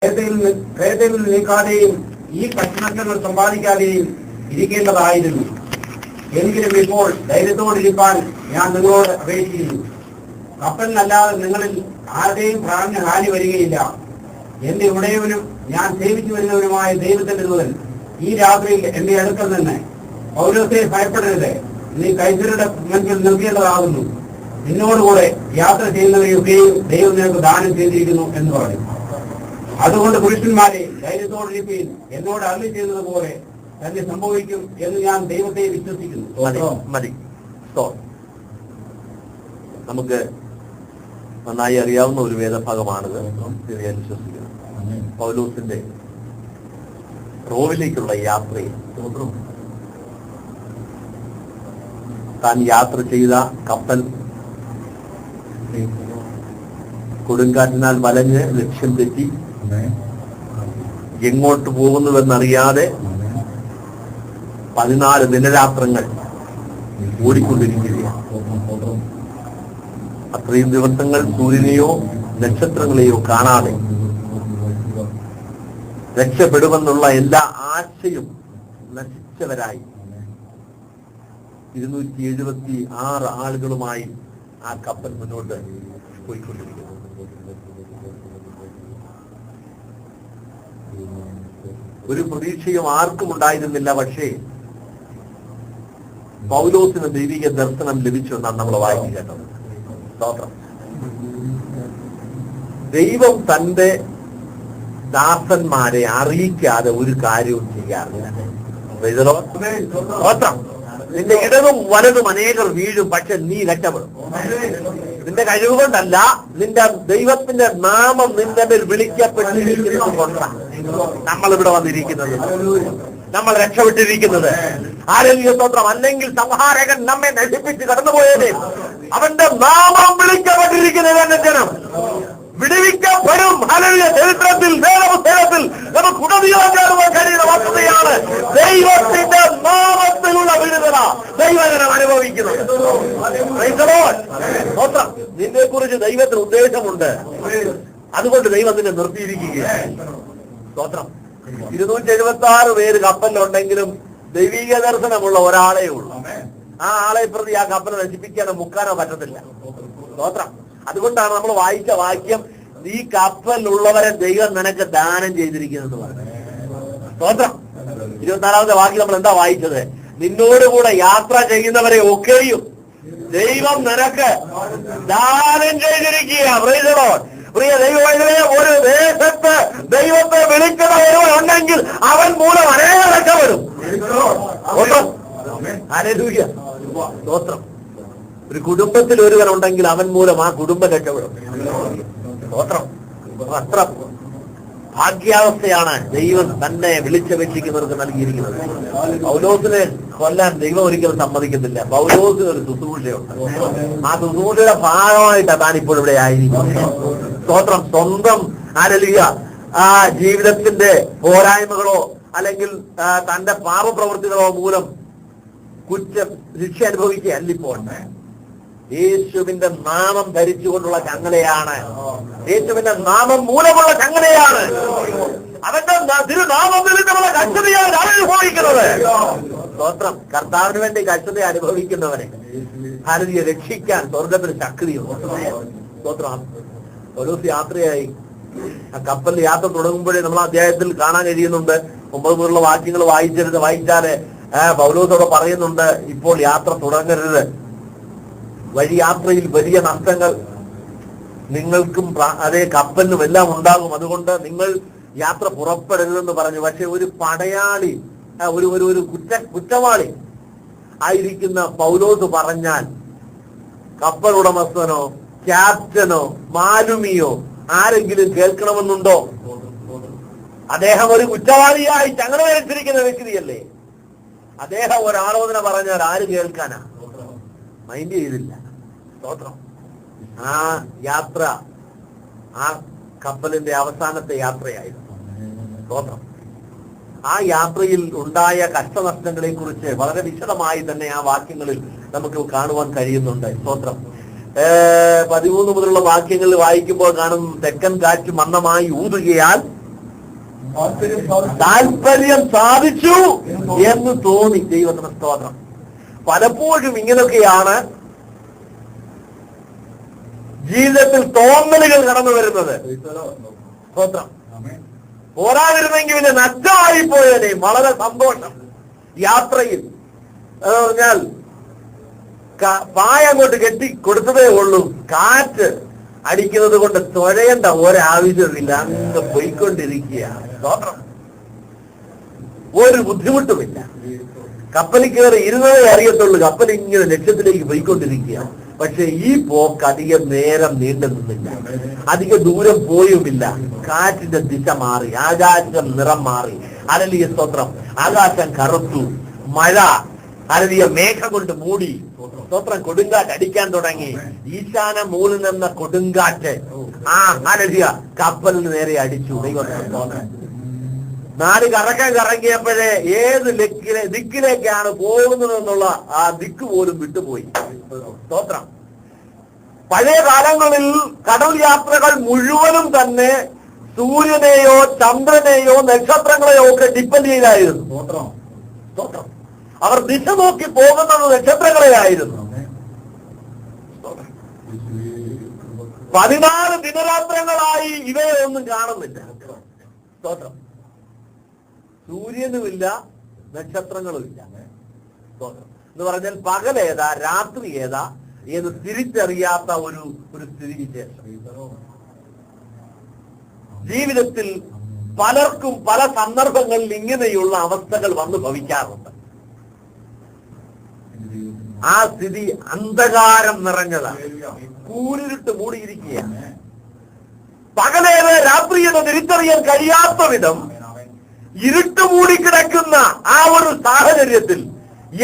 ഹൃദയത്തിൽ നീക്കാതെയും ഈ കഷ്ടനഷ്ടങ്ങൾ സമ്പാദിക്കാതെയും ഇരിക്കേണ്ടതായിരുന്നു. എങ്കിലും ഇപ്പോൾ ധൈര്യത്തോടിരിക്കാൻ ഞാൻ നിങ്ങളോട് അപേക്ഷിക്കുന്നു. കപ്പലിനല്ലാതെ നിങ്ങളിൽ ആരുടെയും പ്രാണന് ഹാനി വരികയില്ല. എന്റെ ഉടയവനും ഞാൻ സേവിച്ചു വരുന്നവനുമായ ദൈവത്തിന്റെ ദൂതൻ ഈ രാത്രിയിൽ എന്റെ അടുക്കൽ നിന്ന്, പൗലോസേ, ഭയപ്പെടരുത്, നീ കൈസരുടെ മുൻപിൽ നിൽക്കേണ്ടതാകുന്നു. നിന്നോടുകൂടെ യാത്ര ചെയ്യുന്നവരെയൊക്കെയും ദൈവം നിനക്ക് ദാനം ചെയ്തിരിക്കുന്നു എന്ന് പറഞ്ഞു. അതുകൊണ്ട് പുരുഷന്മാരെ, ധൈര്യത്തോടിരിപ്പീൻ, എന്നോട് അരുളി ചെയ്യുന്നത് പോലെ തന്നെ സംഭവിക്കും എന്ന് ഞാൻ ദൈവത്തെ വിശ്വസിക്കുന്നു. മതി. നമുക്ക് നന്നായി അറിയാവുന്ന ഒരു വേദഭാഗമാണിത്. ഞാൻ വിശ്വസിക്കുന്നു പൗലോസിന്റെ റോമിലേക്കുള്ള യാത്രയിൽ താൻ യാത്ര ചെയ്ത കപ്പൽ കൊടുങ്കാറ്റിനാൽ വലഞ്ഞ് ലക്ഷ്യം തെറ്റി എങ്ങോട്ട് പോകുന്നുവെന്നറിയാതെ 14 ദിനരാത്രങ്ങൾ ഓടിക്കൊണ്ടിരിക്കുകയാണ്. അത്രയും ദിവസങ്ങൾ സൂര്യനെയോ നക്ഷത്രങ്ങളെയോ കാണാതെ രക്ഷപ്പെടുമെന്നുള്ള എല്ലാ ആശയും നശിച്ചവരായി 276 ആളുകളുമായി ആ കപ്പൽ മുന്നോട്ട് പോയിക്കൊണ്ടിരിക്കുന്നു. ഒരു പ്രതീക്ഷയും ആർക്കും ഉണ്ടായിരുന്നില്ല. പക്ഷേ പൗലോസിന് ദൈവിക ദർശനം ലഭിച്ചു എന്നാണ് നമ്മൾ വായിച്ചു കേട്ടത്. സ്തോത്രം. ദൈവം തന്റെ ദാസന്മാരെ അറിയിക്കാതെ ഒരു കാര്യവും ചെയ്യാറില്ല. സ്തോത്രം. നിന്റെ ഇടതും വലതും അനേകർ വീഴും, പക്ഷെ നീ രക്ഷപ്പെടും. നിന്റെ കഴിവുകൊണ്ടല്ല, നിന്റെ ദൈവത്തിന്റെ നാമം നിന്റെ മേൽ വിളിക്കപ്പെട്ടിരിക്കുന്നത് കൊണ്ടാണ് നമ്മളിവിടെ വന്നിരിക്കുന്നത്, നമ്മൾ രക്ഷപ്പെട്ടിരിക്കുന്നത്. ആരെങ്കിലും സ്തോത്രം. അല്ലെങ്കിൽ സംഹാരകൻ നമ്മെ നശിപ്പിച്ച് കടന്നുപോയതേ അവന്റെ നാമം വിളിക്കപ്പെട്ടിരിക്കുന്നത് എന്റെ ജനം വിടുവിക്കപ്പെടും. ഹല്ലേലൂയ. ചരിത്രത്തിൽ വേദപുസ്തകത്തിൽ നമുക്ക് ഉടനീളം കാണുവാൻ കഴിയുന്ന വസ്തുതയാണ് ദൈവത്തിന്റെ നാമത്തിലുള്ള വിടുതല ദൈവജനം അനുഭവിക്കുന്നത്. നിന്നെ കുറിച്ച് ദൈവത്തിന് ഉദ്ദേശമുണ്ട്. അതുകൊണ്ട് ദൈവം നിന്നെ നിർത്തിയിരിക്കുകയാണ്. സ്തോത്രം. 276 പേര് കപ്പലിലുണ്ടെങ്കിലും ദൈവിക ദർശനമുള്ള ഒരാളേ ഉള്ളൂ. ആ ആളെ പ്രതി ആ കപ്പൽ നശിപ്പിക്കാനോ മുക്കാനോ പറ്റത്തില്ല. സ്തോത്രം. അതുകൊണ്ടാണ് നമ്മൾ വായിച്ച വാക്യം, ഈ കപ്പലിലുള്ളവരെ ദൈവം നിനക്ക് ദാനം ചെയ്തിരിക്കുന്നത് പറഞ്ഞു. സ്തോത്രം. 24ാമത്തെ വാക്യം നമ്മൾ എന്താ വായിച്ചത്? നിന്നോടുകൂടെ യാത്ര ചെയ്യുന്നവരെ ഒക്കെയും ദൈവം നിനക്ക് ദാനം ചെയ്തിരിക്കുക. പ്രിയ ദൈവമേ, ഒരു ദേശത്ത് ദൈവത്തെ വിളിക്കുന്ന ഒരുവനുണ്ടെങ്കിൽ അവൻ മൂലം അനേകം രക്ഷപ്പെടും. ഹല്ലേലൂയ. സ്തോത്രം. ഒരു കുടുംബത്തിൽ ഒരുവനുണ്ടെങ്കിൽ അവൻ മൂലം ആ കുടുംബം രക്ഷപ്പെടും. സ്തോത്രം. അത്ര ഭാഗ്യാവസ്ഥയാണ് ദൈവം തന്നെ വിളിച്ചപേക്ഷിക്കുന്നവർക്ക് നൽകിയിരിക്കുന്നത്. പൗലോസിനെ കൊല്ലാൻ ദൈവം ഒരിക്കലും സമ്മതിക്കുന്നില്ല. പൗലോസിന് ഒരു ശുശ്രൂഷയുണ്ട്. ആ ശുശ്രൂഷയുടെ ഭാഗമായിട്ടാണ് താൻ ഇപ്പോൾ ഇവിടെ ആയിരിക്കുന്നത്. സ്തോത്രം. സ്വന്തം ഹല്ലേലൂയ ആ ജീവിതത്തിന്റെ പോരായ്മകളോ അല്ലെങ്കിൽ തന്റെ പാപപ്രവൃത്തികളോ മൂലം ശിക്ഷ അനുഭവിക്കുകയല്ല ഇപ്പോൾ. യേശുവിന്റെ നാമം ധരിച്ചുകൊണ്ടുള്ള ചങ്ങലയാണ്. യേശുവിന്റെ നാമം മൂലമുള്ള ചങ്ങലയാണ്. അവന്റെ തിരുനാമം നിമിത്തമുള്ള കഷ്ടതയാണ് അനുഭവിക്കുന്നത്. സ്തോത്രം. കർത്താവിന് വേണ്ടി കഷ്ടത അനുഭവിക്കുന്നവനെ ഭാരതീയ രക്ഷിക്കാൻ സ്വർഗത്തിന് ശക്തിയുണ്ട്. സ്തോത്രം. പൗലോസ് യാത്രയായി ആ കപ്പലിൽ യാത്ര തുടങ്ങുമ്പോഴേ നമ്മൾ അധ്യായത്തിൽ കാണാൻ കഴിയുന്നുണ്ട്. 9 മുതലുള്ള വാക്യങ്ങൾ വായിച്ചാല് പൗലോസോട് പറയുന്നുണ്ട്, ഇപ്പോൾ യാത്ര തുടങ്ങരുത്. വഴി യാത്രയിൽ വലിയ നഷ്ടങ്ങൾ നിങ്ങൾക്കും അതേ കപ്പലിനും എല്ലാം ഉണ്ടാകും. അതുകൊണ്ട് നിങ്ങൾ യാത്ര പുറപ്പെടരുതെന്ന് പറഞ്ഞു. പക്ഷെ ഒരു പടയാളി, ഒരു കുറ്റവാളി ആയിരിക്കുന്ന പൗലോസ് പറഞ്ഞാൽ കപ്പൽ ഉടമസ്ഥനോ ക്യാപ്റ്റനോ മാലുമിയോ ആരെങ്കിലും കേൾക്കണമെന്നുണ്ടോ? അദ്ദേഹം ഒരു കുറ്റവാളിയായി ചങ്ങല വരച്ചിരിക്കുന്ന വ്യക്തിയല്ലേ. അദ്ദേഹം ഒരാലോചന പറഞ്ഞാൽ ആര് കേൾക്കാനാ? മൈൻഡ് ചെയ്തില്ല. സ്തോത്രം. ആ യാത്ര ആ കപ്പലിന്റെ അവസാനത്തെ യാത്രയായിരുന്നു. സ്തോത്രം. ആ യാത്രയിൽ ഉണ്ടായ കഷ്ടനഷ്ടങ്ങളെ കുറിച്ച് വളരെ വിശദമായി തന്നെ ആ വാക്യങ്ങളിൽ നമുക്ക് കാണുവാൻ കഴിയുന്നുണ്ട്. സ്തോത്രം. 13 മുതലുള്ള വാക്യങ്ങളിൽ വായിക്കുമ്പോൾ കാണും, തെക്കൻ കാറ്റ് മന്ദമായി ഊതുകയാൽ താല്പര്യം സാധിച്ചു എന്ന് തോന്നി. ദൈവത്തിന് സ്തോത്രം. പലപ്പോഴും ഇങ്ങനെയൊക്കെയാണ് ജീവിതത്തിൽ തോന്നലുകൾ കടന്നു വരുന്നത്. സ്തോത്രം. പോരാതിരുന്നെങ്കിൽ പിന്നെ നഷ്ടമായി പോയതേ. വളരെ സന്തോഷം യാത്രയിൽ. എന്ന് പറഞ്ഞാൽ പായ അങ്ങോട്ട് കെട്ടി കൊടുത്തതേ ഉള്ളൂ. കാറ്റ് അടിക്കുന്നത് കൊണ്ട് തുഴയേണ്ട ഒരാവശ്യമില്ല, അങ്ങ് പോയിക്കൊണ്ടിരിക്കുക. സ്തോത്രം. ഒരു ബുദ്ധിമുട്ടുമില്ല. കപ്പലിൽ കയറി ഇരുന്നതേ അറിയത്തുള്ളൂ. കപ്പൽ ഇങ്ങനെ ലക്ഷ്യത്തിലേക്ക് പോയിക്കൊണ്ടിരിക്കുക. പക്ഷെ ഈ പോക്ക് അധികം നേരം നീണ്ടു നിന്നില്ല, അധിക ദൂരം പോയുമില്ല. കാറ്റിന്റെ ദിശ മാറി, ആകാശം നിറം മാറി. ഹല്ലേലൂയ സ്തോത്രം. ആകാശം കറുത്തു, മഴ ഹല്ലേലൂയ മേഘം കൊണ്ട് മൂടി. സ്തോത്രം. കൊടുങ്കാറ്റ് അടിക്കാൻ തുടങ്ങി. ഈശാന മൂലിൽ നിന്ന കൊടുങ്കാറ്റ് ഹല്ലേലൂയ കപ്പലിന് നേരെ അടിച്ചു. ദൈവത്തിന് സ്തോത്രം. 4 കറക്കം കറങ്ങിയപ്പോഴേ ഏത് ദിക്കിലേക്കാണ് പോകുന്നതെന്നുള്ള ആ ദിക്ക് പോലും വിട്ടുപോയി. സ്തോത്രം. പഴയ കാലങ്ങളിൽ കടൽ യാത്രകൾ മുഴുവനും തന്നെ സൂര്യനെയോ ചന്ദ്രനെയോ നക്ഷത്രങ്ങളെയോ ഒക്കെ ഡിപ്പെൻഡ് ചെയ്തായിരുന്നു. സ്തോത്രം. അവർ ദിശ നോക്കി പോകുന്നത് നക്ഷത്രങ്ങളെയായിരുന്നു. 14 ദിനരാത്രങ്ങളായി ഇവയെ ഒന്നും കാണുന്നില്ല. സ്തോത്രം. സൂര്യനുമില്ല, നക്ഷത്രങ്ങളുമില്ല. എന്ന് പറഞ്ഞാൽ പകലേതാ രാത്രി ഏതാ എന്ന് തിരിച്ചറിയാത്ത ഒരു സ്ഥിതിവിശേഷം ജീവിതത്തിൽ പലർക്കും പല സന്ദർഭങ്ങളിൽ ഇങ്ങനെയുള്ള അവസ്ഥകൾ വന്നു ഭവിക്കാറുണ്ട്. ആ സ്ഥിതി അന്ധകാരം നിറഞ്ഞതാണ്. കൂരിരുട്ട് മൂടിയിരിക്കുകയാണ്. പകലേത് രാത്രി എന്ന് തിരിച്ചറിയാൻ കഴിയാത്ത വിധം ഇരുട്ട് മൂടിക്കിടക്കുന്ന ആ ഒരു സാഹചര്യത്തിൽ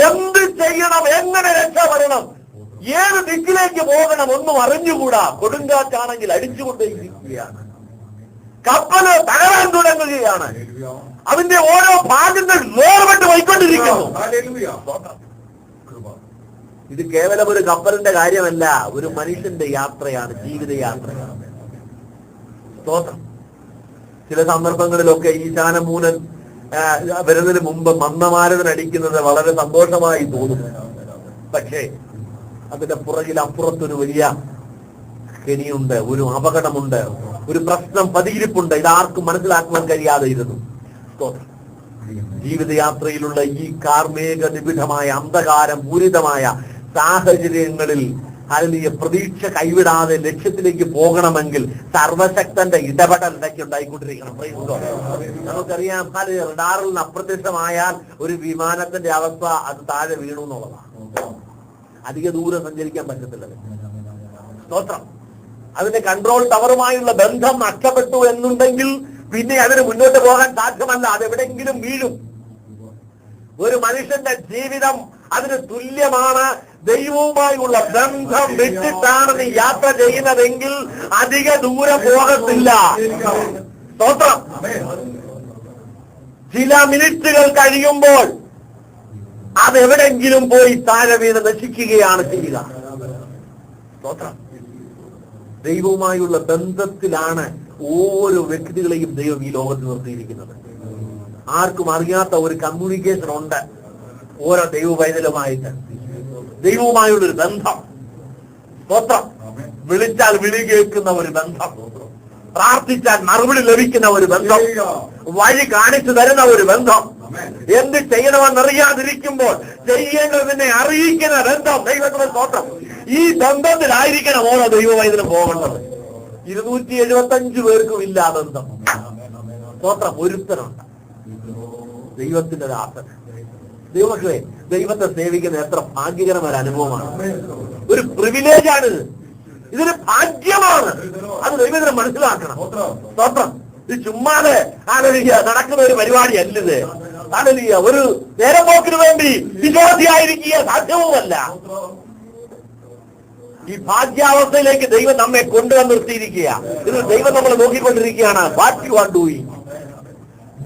എന്ത് ചെയ്യണം, എങ്ങനെ രക്ഷപ്പെടണം, ഏത് ദിക്കിലേക്ക് പോകണം ഒന്നും അറിഞ്ഞുകൂടാ. കൊടുങ്കാറ്റാണെങ്കിൽ അടിച്ചുകൊണ്ടേയിരിക്കുകയാണ്. കപ്പല് തകരാൻ തുടങ്ങുകയാണ്. അതിന്റെ ഓരോ ഭാഗങ്ങൾ വേർപെട്ട് പോയിക്കൊണ്ടിരിക്കുന്നു. ഇത് കേവലം ഒരു കപ്പലിന്റെ കാര്യമല്ല, ഒരു മനുഷ്യന്റെ യാത്രയാണ്, ജീവിതയാത്രയാണ്. സ്തോത്രം. ചില സന്ദർഭങ്ങളിലൊക്കെ ഈശാനമൂലൻ വരുന്നതിന് മുമ്പ് മന്ദമാരുതൻ അടിക്കുന്നത് വളരെ സന്തോഷമായി തോന്നും. പക്ഷേ അതിന്റെ പുറകിൽ അപ്പുറത്തൊരു വലിയ കെണിയുണ്ട്, ഒരു അപകടമുണ്ട്, ഒരു പ്രശ്നം പതിയിരിപ്പുണ്ട്. ഇതാർക്കും മനസ്സിലാക്കുവാൻ കഴിയാതെ ഇരുന്നു. ജീവിതയാത്രയിലുള്ള ഈ കാർമേഘ നിബിഡമായ അന്ധകാരം പൂരിതമായ സാഹചര്യങ്ങളിൽ ഹല്ലേലൂയ പ്രതീക്ഷ കൈവിടാതെ ലക്ഷ്യത്തിലേക്ക് പോകണമെങ്കിൽ സർവശക്തന്റെ ഇടപെടൽ ഇടയ്ക്ക് ഉണ്ടായിക്കൊണ്ടിരിക്കണം. നമുക്കറിയാം, റഡാറിൽ നിന്ന് അപ്രത്യക്ഷമായാൽ ഒരു വിമാനത്തിന്റെ അവസ്ഥ അത് താഴെ വീണു എന്നുള്ളതാണ്. അധിക ദൂരം സഞ്ചരിക്കാൻ പറ്റത്തില്ല. സ്തോത്രം. അതിന്റെ കൺട്രോൾ ടവറുമായുള്ള ബന്ധം നഷ്ടപ്പെട്ടു എന്നുണ്ടെങ്കിൽ പിന്നെ അതിന് മുന്നോട്ട് പോകാൻ സാധ്യമല്ല. അതെവിടെങ്കിലും വീഴും. ഒരു മനുഷ്യന്റെ ജീവിതം അതിന് തുല്യമാണ്. ദൈവവുമായുള്ള ബന്ധം വിട്ടിട്ടാണ് നീ യാത്ര ചെയ്യുന്നതെങ്കിൽ അധിക ദൂരം പോകത്തില്ല. സ്തോത്രം. ചില മിനിറ്റുകൾ കഴിയുമ്പോൾ അതെവിടെങ്കിലും പോയി താഴെ വീണ് നശിക്കുകയാണ് ചെയ്യുക. സ്തോത്രം. ദൈവവുമായുള്ള ബന്ധത്തിലാണ് ഓരോ വ്യക്തികളെയും ദൈവം ഈ ലോകത്ത് നിർത്തിയിരിക്കുന്നത്. ആർക്കും അറിയാത്ത ഒരു കമ്മ്യൂണിക്കേഷൻ ഉണ്ട് ഓരോ ദൈവ പൈതലുമായിട്ട്. ദൈവവുമായുള്ളൊരു ബന്ധം. സ്തോത്രം. വിളിച്ചാൽ വിളി കേൾക്കുന്ന ഒരു ബന്ധം, പ്രാർത്ഥിച്ചാൽ മറുപടി ലഭിക്കുന്ന ഒരു ബന്ധം, വഴി കാണിച്ചു തരുന്ന ഒരു ബന്ധം, എന്ത് ചെയ്യണമെന്നറിയാതിരിക്കുമ്പോൾ ചെയ്യേണ്ടതിനെ അറിയിക്കുന്ന ബന്ധം. ദൈവത്തിന്റെ സ്തോത്രം. ഈ ബന്ധത്തിലായിരിക്കണം ഓരോ ദൈവ പൈതലും പോകേണ്ടത്. 275 പേർക്കും ഇല്ല ആ ബന്ധം. സ്തോത്രം. ഒരുത്തനുണ്ട്, ദൈവത്തിന്റെ ദാസൻ. ദൈവമക്കളെ, ദൈവത്തെ സേവിക്കുന്ന എത്ര ഭാഗ്യകരമായ അനുഭവമാണ്. ഒരു പ്രിവിലേജാണിത്. ഇതൊരു ഭാഗ്യമാണ്. അത് ദൈവത്തിന് മനസ്സിലാക്കണം. സ്തോത്രം. ഇത് ചുമ്മാതെ നടക്കുന്ന ഒരു പരിപാടി അല്ലത്. ഒരു നേരം പോക്കിന് വേണ്ടി വിശ്വാസിയായിരിക്കുക സാധ്യവുമല്ല. ഈ ഭാഗ്യാവസ്ഥയിലേക്ക് ദൈവം നമ്മെ കൊണ്ടുവന്ന് നിർത്തിയിരിക്കുക. ഇത് ദൈവം നമ്മളെ നോക്കിക്കൊണ്ടിരിക്കുകയാണ്. What you are doing.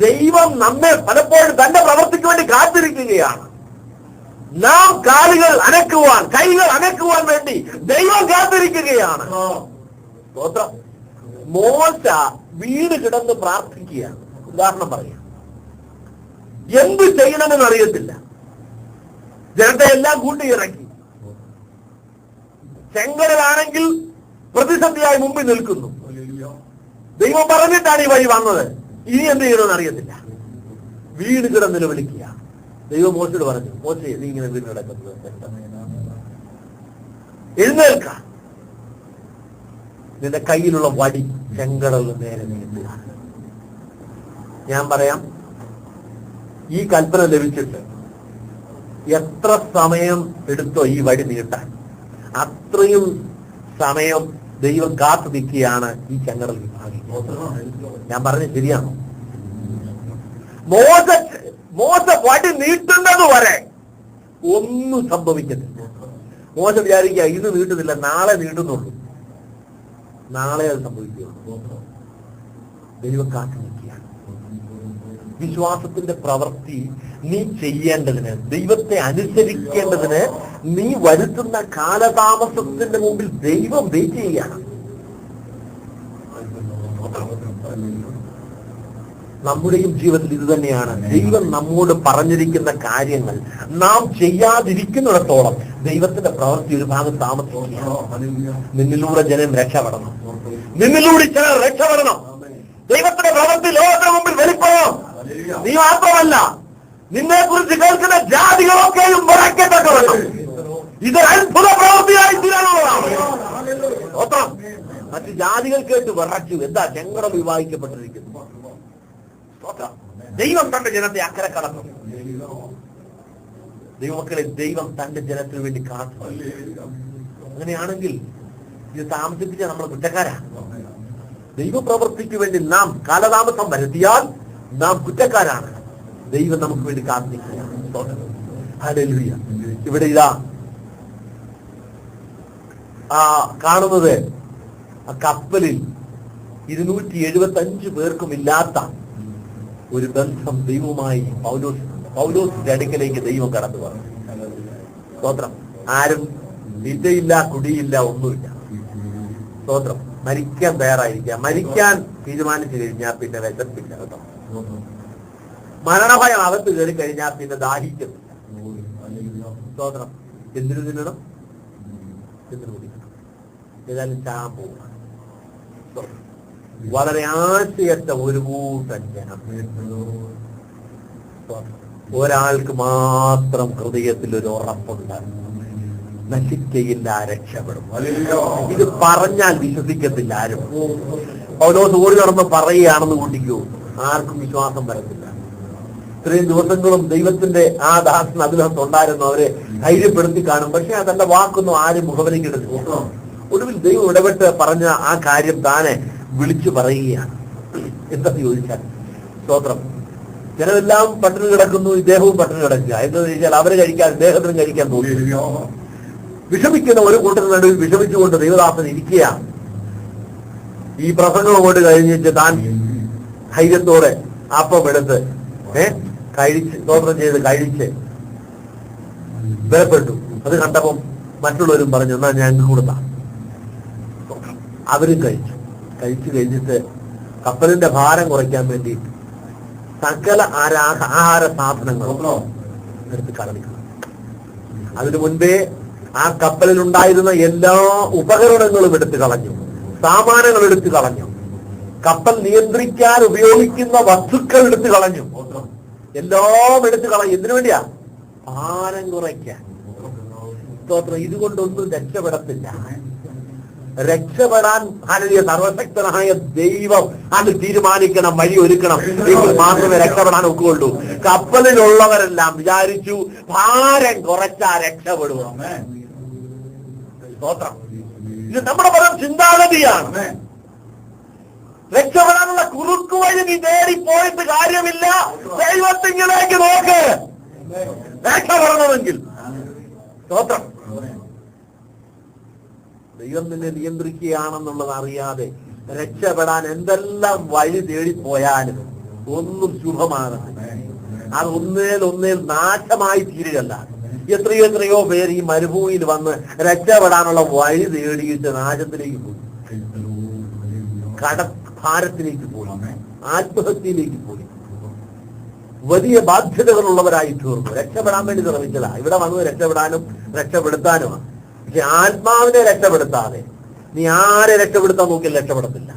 ദൈവം നമ്മെ പലപ്പോഴും തന്റെ പ്രവർത്തിക്ക് വേണ്ടി കാത്തിരിക്കുകയാണ്. നാം കാലുകൾ അനക്കുവാൻ, കൈകൾ അനക്കുവാൻ വേണ്ടി ദൈവം കാത്തിരിക്കുകയാണ്. സ്തോത്രം. മോശ വീട് കിടന്ന് പ്രാർത്ഥിക്കുകയാണ്. ഉദാഹരണം പറയാം. എന്ത് ചെയ്യണമെന്ന് അറിയത്തില്ല. ജനത്തെ എല്ലാം കൂട്ടിയിറക്കി. ചെങ്കടലാണെങ്കിൽ പ്രതിസന്ധിയായി മുമ്പിൽ നിൽക്കുന്നു. ദൈവം പറഞ്ഞിട്ടാണ് ഈ വഴി വന്നത്. ഇനി എന്ത് ചെയ്യണമെന്ന് അറിയത്തില്ല. വീട് കിടന്ന് നിലവിളിക്കുക. ദൈവം മോശയോട് പറഞ്ഞു, മോശേ നീ ഇങ്ങനെ വീട് കിടക്കുന്നത് എഴുന്നേൽക്ക, നിന്റെ കയ്യിലുള്ള വടി ചെങ്കടലിന് നേരെ നീട്ടുക. ഞാൻ പറയാം, ഈ കൽപ്പന ലഭിച്ചിട്ട് എത്ര സമയം എടുത്തോ ഈ വടി നീട്ടാൻ, അത്രയും സമയം ദൈവം കാത്തു നിൽക്കുകയാണ് ഈ ചെങ്കടൽ വിഭാഗിക്കുന്നത്. ഞാൻ പറഞ്ഞത് ശരിയാണോ? മോശ വടി നീട്ടുന്നത് വരെ ഒന്നും സംഭവിക്കത്തില്ല. മോശ വിചാരിക്കുക ഇത് നീട്ടുന്നില്ല, നാളെ നീട്ടുന്നുള്ളൂ. നാളെ അത് സംഭവിക്കുകയുള്ളൂ. ദൈവം കാത്തു നിൽക്കുകയാണ്. വിശ്വാസത്തിന്റെ പ്രവൃത്തി നീ ചെയ്യേണ്ടതിന്, ദൈവത്തെ അനുസരിക്കേണ്ടതിന് നീ വരുത്തുന്ന കാലതാമസത്തിന്റെ മുമ്പിൽ ദൈവം വെയിറ്റ് ചെയ്യുകയാണ്. നമ്മുടെയും ജീവിതത്തിൽ ഇത് തന്നെയാണ്. ദൈവം നമ്മോട് പറഞ്ഞിരിക്കുന്ന കാര്യങ്ങൾ നാം ചെയ്യാതിരിക്കുന്നിടത്തോളം ദൈവത്തിന്റെ പ്രവൃത്തി ഒരു ഭാഗം താമസിക്കുകയാണ്. നിന്നിലൂടെ ജനം രക്ഷപ്പെടണം. നിന്നിലൂടെ ജനം രക്ഷപ്പെടണം. ദൈവത്തിന്റെ പ്രവൃത്തി ലോകത്തിന് മുമ്പിൽ വെളിപ്പെടണം. നീ മാത്രമല്ല, നിന്നെ കുറിച്ച് കേൾക്കുന്ന ജാതികളൊക്കെയും വിറയ്ക്കത്തക്കവണ്ണം ഇത് അത്ഭുത പ്രവൃത്തിയായി തീരാനുള്ളതാണ്. മറ്റ് ജാതികൾ കേട്ട് വിറച്ചു. എന്താ? ചെങ്കടൽ വിവാഹിക്കപ്പെട്ടിരിക്കുന്നു. ദൈവം തന്റെ ജനത്തെ അക്കരെ കടന്നു. ദൈവമക്കളെ, ദൈവം തന്റെ ജനത്തിന് വേണ്ടി കാത്തു. അങ്ങനെയാണെങ്കിൽ ഇത് താമസിപ്പിച്ച നമ്മൾ കുറ്റക്കാരാണ്. ദൈവപ്രവൃത്തിക്ക് വേണ്ടി നാം കാലതാമസം വരുത്തിയാൽ നാം കുറ്റക്കാരാണ്. ദൈവം നമുക്ക് വേണ്ടി കാത്തിരിക്കുകയാണ്. ഹല്ലേലൂയ. ഇവിടെ ഇതാ കാണുന്നത് കപ്പലിൽ 275 പേർക്കും ഇല്ലാത്ത ഒരു ബന്ധം ദൈവവുമായി പൗലോസിന്റെ അടുക്കലേക്ക് ദൈവം കടന്നു പറഞ്ഞു. സ്തോത്രം. ആരും വിദ്യയില്ല, കുടിയില്ല, ഒന്നുമില്ല. സ്തോത്രം. മരിക്കാൻ തയ്യാറായിരിക്കുക. മരിക്കാൻ തീരുമാനിച്ചു കഴിഞ്ഞാൽ പിന്നെ വിശപ്പില്ല കേട്ടോ. മരണഭയം അകത്ത് കയറി കഴിഞ്ഞാൽ പിന്നെ ദാഹിക്കുന്നില്ല. സ്തോത്രം. എന്തിനു തിന്നണം? എന്തിനു കുടിക്കണം? ഏതായാലും ചാൻ പോവുക. വളരെ ആശയറ്റ ഒരു കൂട്ടം ജനം. ഒരാൾക്ക് മാത്രം ഹൃദയത്തിൽ ഒരു ഉറപ്പുണ്ട്, നശിക്കയില്ല, രക്ഷപ്പെടും. ഇത് പറഞ്ഞാൽ വിശ്വസിക്കത്തില്ല ആരും. പൗലോസ് ഓടി നടന്ന് പറയുകയാണെന്ന് കൂട്ടിക്കോ, ആർക്കും വിശ്വാസം വരത്തില്ല. ഇത്രയും ദിവസങ്ങളും ദൈവത്തിന്റെ ആ ദാസൻ അതിനകത്തുണ്ടായിരുന്നു. അവരെ ധൈര്യപ്പെടുത്തി കാണും. പക്ഷെ അതല്ല വാക്കൊന്നും ആരും മുഖവരിക്കെടുത്തു. ഒടുവിൽ ദൈവം ഇടപെട്ട് പറഞ്ഞ ആ കാര്യം താനെ വിളിച്ചു പറയുകയാണ്. എന്താ ചോദിച്ചാൽ, സ്തോത്രം, ജനമെല്ലാം പട്ടിണി കിടക്കുന്നു, ഇദ്ദേഹവും പട്ടിണി കിടക്കുക. എന്താണെന്ന് ചോദിച്ചാൽ അവര് കഴിക്കാൻ, ഇദ്ദേഹത്തിനും കഴിക്കാൻ തോന്നി. വിഷമിക്കുന്ന ഒരു കൂട്ടത്തിന് നടുവിൽ വിഷമിച്ചുകൊണ്ട് ദൈവദാസൻ ഇരിക്കുകയാണ്. ഈ പ്രസംഗം കൊണ്ട് കഴിഞ്ഞിട്ട് താൻ ധൈര്യത്തോടെ അപ്പം എടുത്ത് കഴിച്ച്, സ്തോത്രം ചെയ്ത് കഴിച്ച് ബലപ്പെട്ടു. അത് കണ്ടപ്പം മറ്റുള്ളവരും പറഞ്ഞു, എന്നാ ഞങ്ങൾക്ക് കൊടുത്താം. അവരും കഴിച്ചു കഴിഞ്ഞിട്ട് കപ്പലിന്റെ ഭാരം കുറയ്ക്കാൻ വേണ്ടി സകല ആഹാര സാധനങ്ങളും എടുത്ത് കളഞ്ഞു. അതിനു മുൻപേ ആ കപ്പലിൽ ഉണ്ടായിരുന്ന എല്ലാ ഉപകരണങ്ങളും എടുത്തു കളഞ്ഞു, സാമാനങ്ങൾ എടുത്തു കളഞ്ഞു, കപ്പൽ നിയന്ത്രിക്കാൻ ഉപയോഗിക്കുന്ന വസ്തുക്കൾ എടുത്തു കളഞ്ഞു, എല്ലാം എടുത്തു കളഞ്ഞു. എന്തിനു വേണ്ടിയാ? ഭാരം കുറയ്ക്കാൻ. സ്തോത്രം. ഇതുകൊണ്ടൊന്നും രക്ഷപ്പെടത്തില്ല. രക്ഷപ്പെടാൻ ഹല്ലേലൂയ സർവശക്തനായ ദൈവം അത് തീരുമാനിക്കണം, വഴി ഒരുക്കണം. എങ്കിൽ മാത്രമേ രക്ഷപ്പെടാൻ ഒക്കുള്ളൂ. കപ്പലിലുള്ളവരെല്ലാം വിചാരിച്ചു ഭാരം കുറച്ചാ രക്ഷപ്പെടുക. സ്തോത്രം. ഇത് നമ്മുടെ പരം ചിന്താഗതിയാണ്. രക്ഷപ്പെടാനുള്ള കുറുക്കു വഴി നീ നേടിപ്പോയിട്ട് കാര്യമില്ല. ദൈവത്തിങ്കിലേക്ക് നോക്ക് രക്ഷപ്പെടണമെങ്കിൽ. സ്തോത്രം. ദൈവം നിന്നെ നിയന്ത്രിക്കുകയാണെന്നുള്ളത് അറിയാതെ രക്ഷപ്പെടാൻ എന്തെല്ലാം വഴി തേടിപ്പോയാലും ഒന്നും ശുഭമാകത്തില്ല. അത് ഒന്നേൽ നാശമായി തീരുകയല്ല. എത്രയോ പേര് ഈ മരുഭൂമിയിൽ വന്ന് രക്ഷപ്പെടാനുള്ള വഴി തേടിയിട്ട് നാശത്തിലേക്ക് പോയി, കടഭാരത്തിലേക്ക് പോയി. ആത്മഹത്യയിലേക്ക് പോയി. വലിയ ബാധ്യതകളുള്ളവരായി തീർന്നു. രക്ഷപ്പെടാൻ വേണ്ടി ശ്രമിച്ചതാ. ഇവിടെ വന്നത് രക്ഷപ്പെടാനും രക്ഷപ്പെടുത്താനുമാണ്. പക്ഷെ ആത്മാവിനെ രക്ഷപ്പെടുത്താതെ നീ ആരെ രക്ഷപ്പെടുത്താൻ നോക്കിയാൽ രക്ഷപ്പെടത്തില്ല.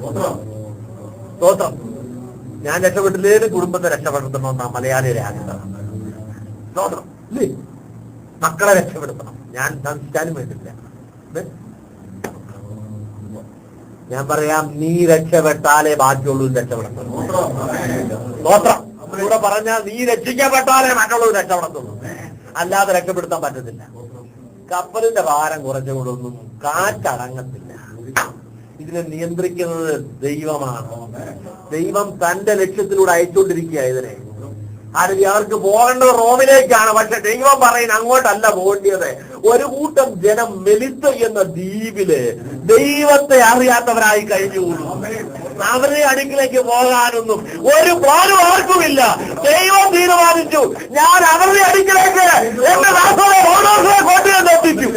സ്തോത്രം. ഞാൻ രക്ഷപ്പെട്ടില്ലേലും കുടുംബത്തെ രക്ഷപ്പെടുത്തണമെന്നാ മലയാളിയുടെ ആഗ്രഹം. സ്തോത്രം. ഇല്ലേ? മക്കളെ രക്ഷപ്പെടുത്തണം. ഞാൻ സംസ്ഥാനം വേണ്ടില്ല. ഞാൻ പറയാം, നീ രക്ഷപ്പെട്ടാലേ ബാക്കിയുള്ളൂ രക്ഷപ്പെടത്തുള്ളൂ. സ്തോത്രം. ഇവിടെ പറഞ്ഞാൽ നീ രക്ഷിക്കപ്പെട്ടാലേ മറ്റുള്ളവർ രക്ഷപ്പെടത്തുള്ളൂ, അല്ലാതെ രക്ഷപ്പെടുത്താൻ പറ്റത്തില്ല. കപ്പലിന്റെ ഭാരം കുറച്ചുകൊണ്ടൊന്നും കാറ്റടങ്ങത്തില്ല. ഇതിനെ നിയന്ത്രിക്കുന്നത് ദൈവമാണ്. ദൈവം തന്റെ ലക്ഷ്യത്തിലൂടെ അയച്ചുകൊണ്ടിരിക്കുക ഇതിനെ. അവർക്ക് പോകേണ്ടത് റോമിലേക്കാണ്. പക്ഷെ ദൈവം പറയുന്നത് അങ്ങോട്ടല്ല പോകേണ്ടത്. ഒരു കൂട്ടം ജനം മെലിത്ത എന്ന ദ്വീപില് ദൈവത്തെ അറിയാത്തവരായി കഴിഞ്ഞുകൂടും. അവരുടെ അടുക്കിലേക്ക് പോകാനൊന്നും ഒരു പ്ലാനും ആർക്കുമില്ല. ദൈവം തീരുമാനിച്ചു, ഞാൻ അവരുടെ അടുക്കിലേക്ക് എന്റെ ദാസനെ കോട്ടയെത്തിക്കും.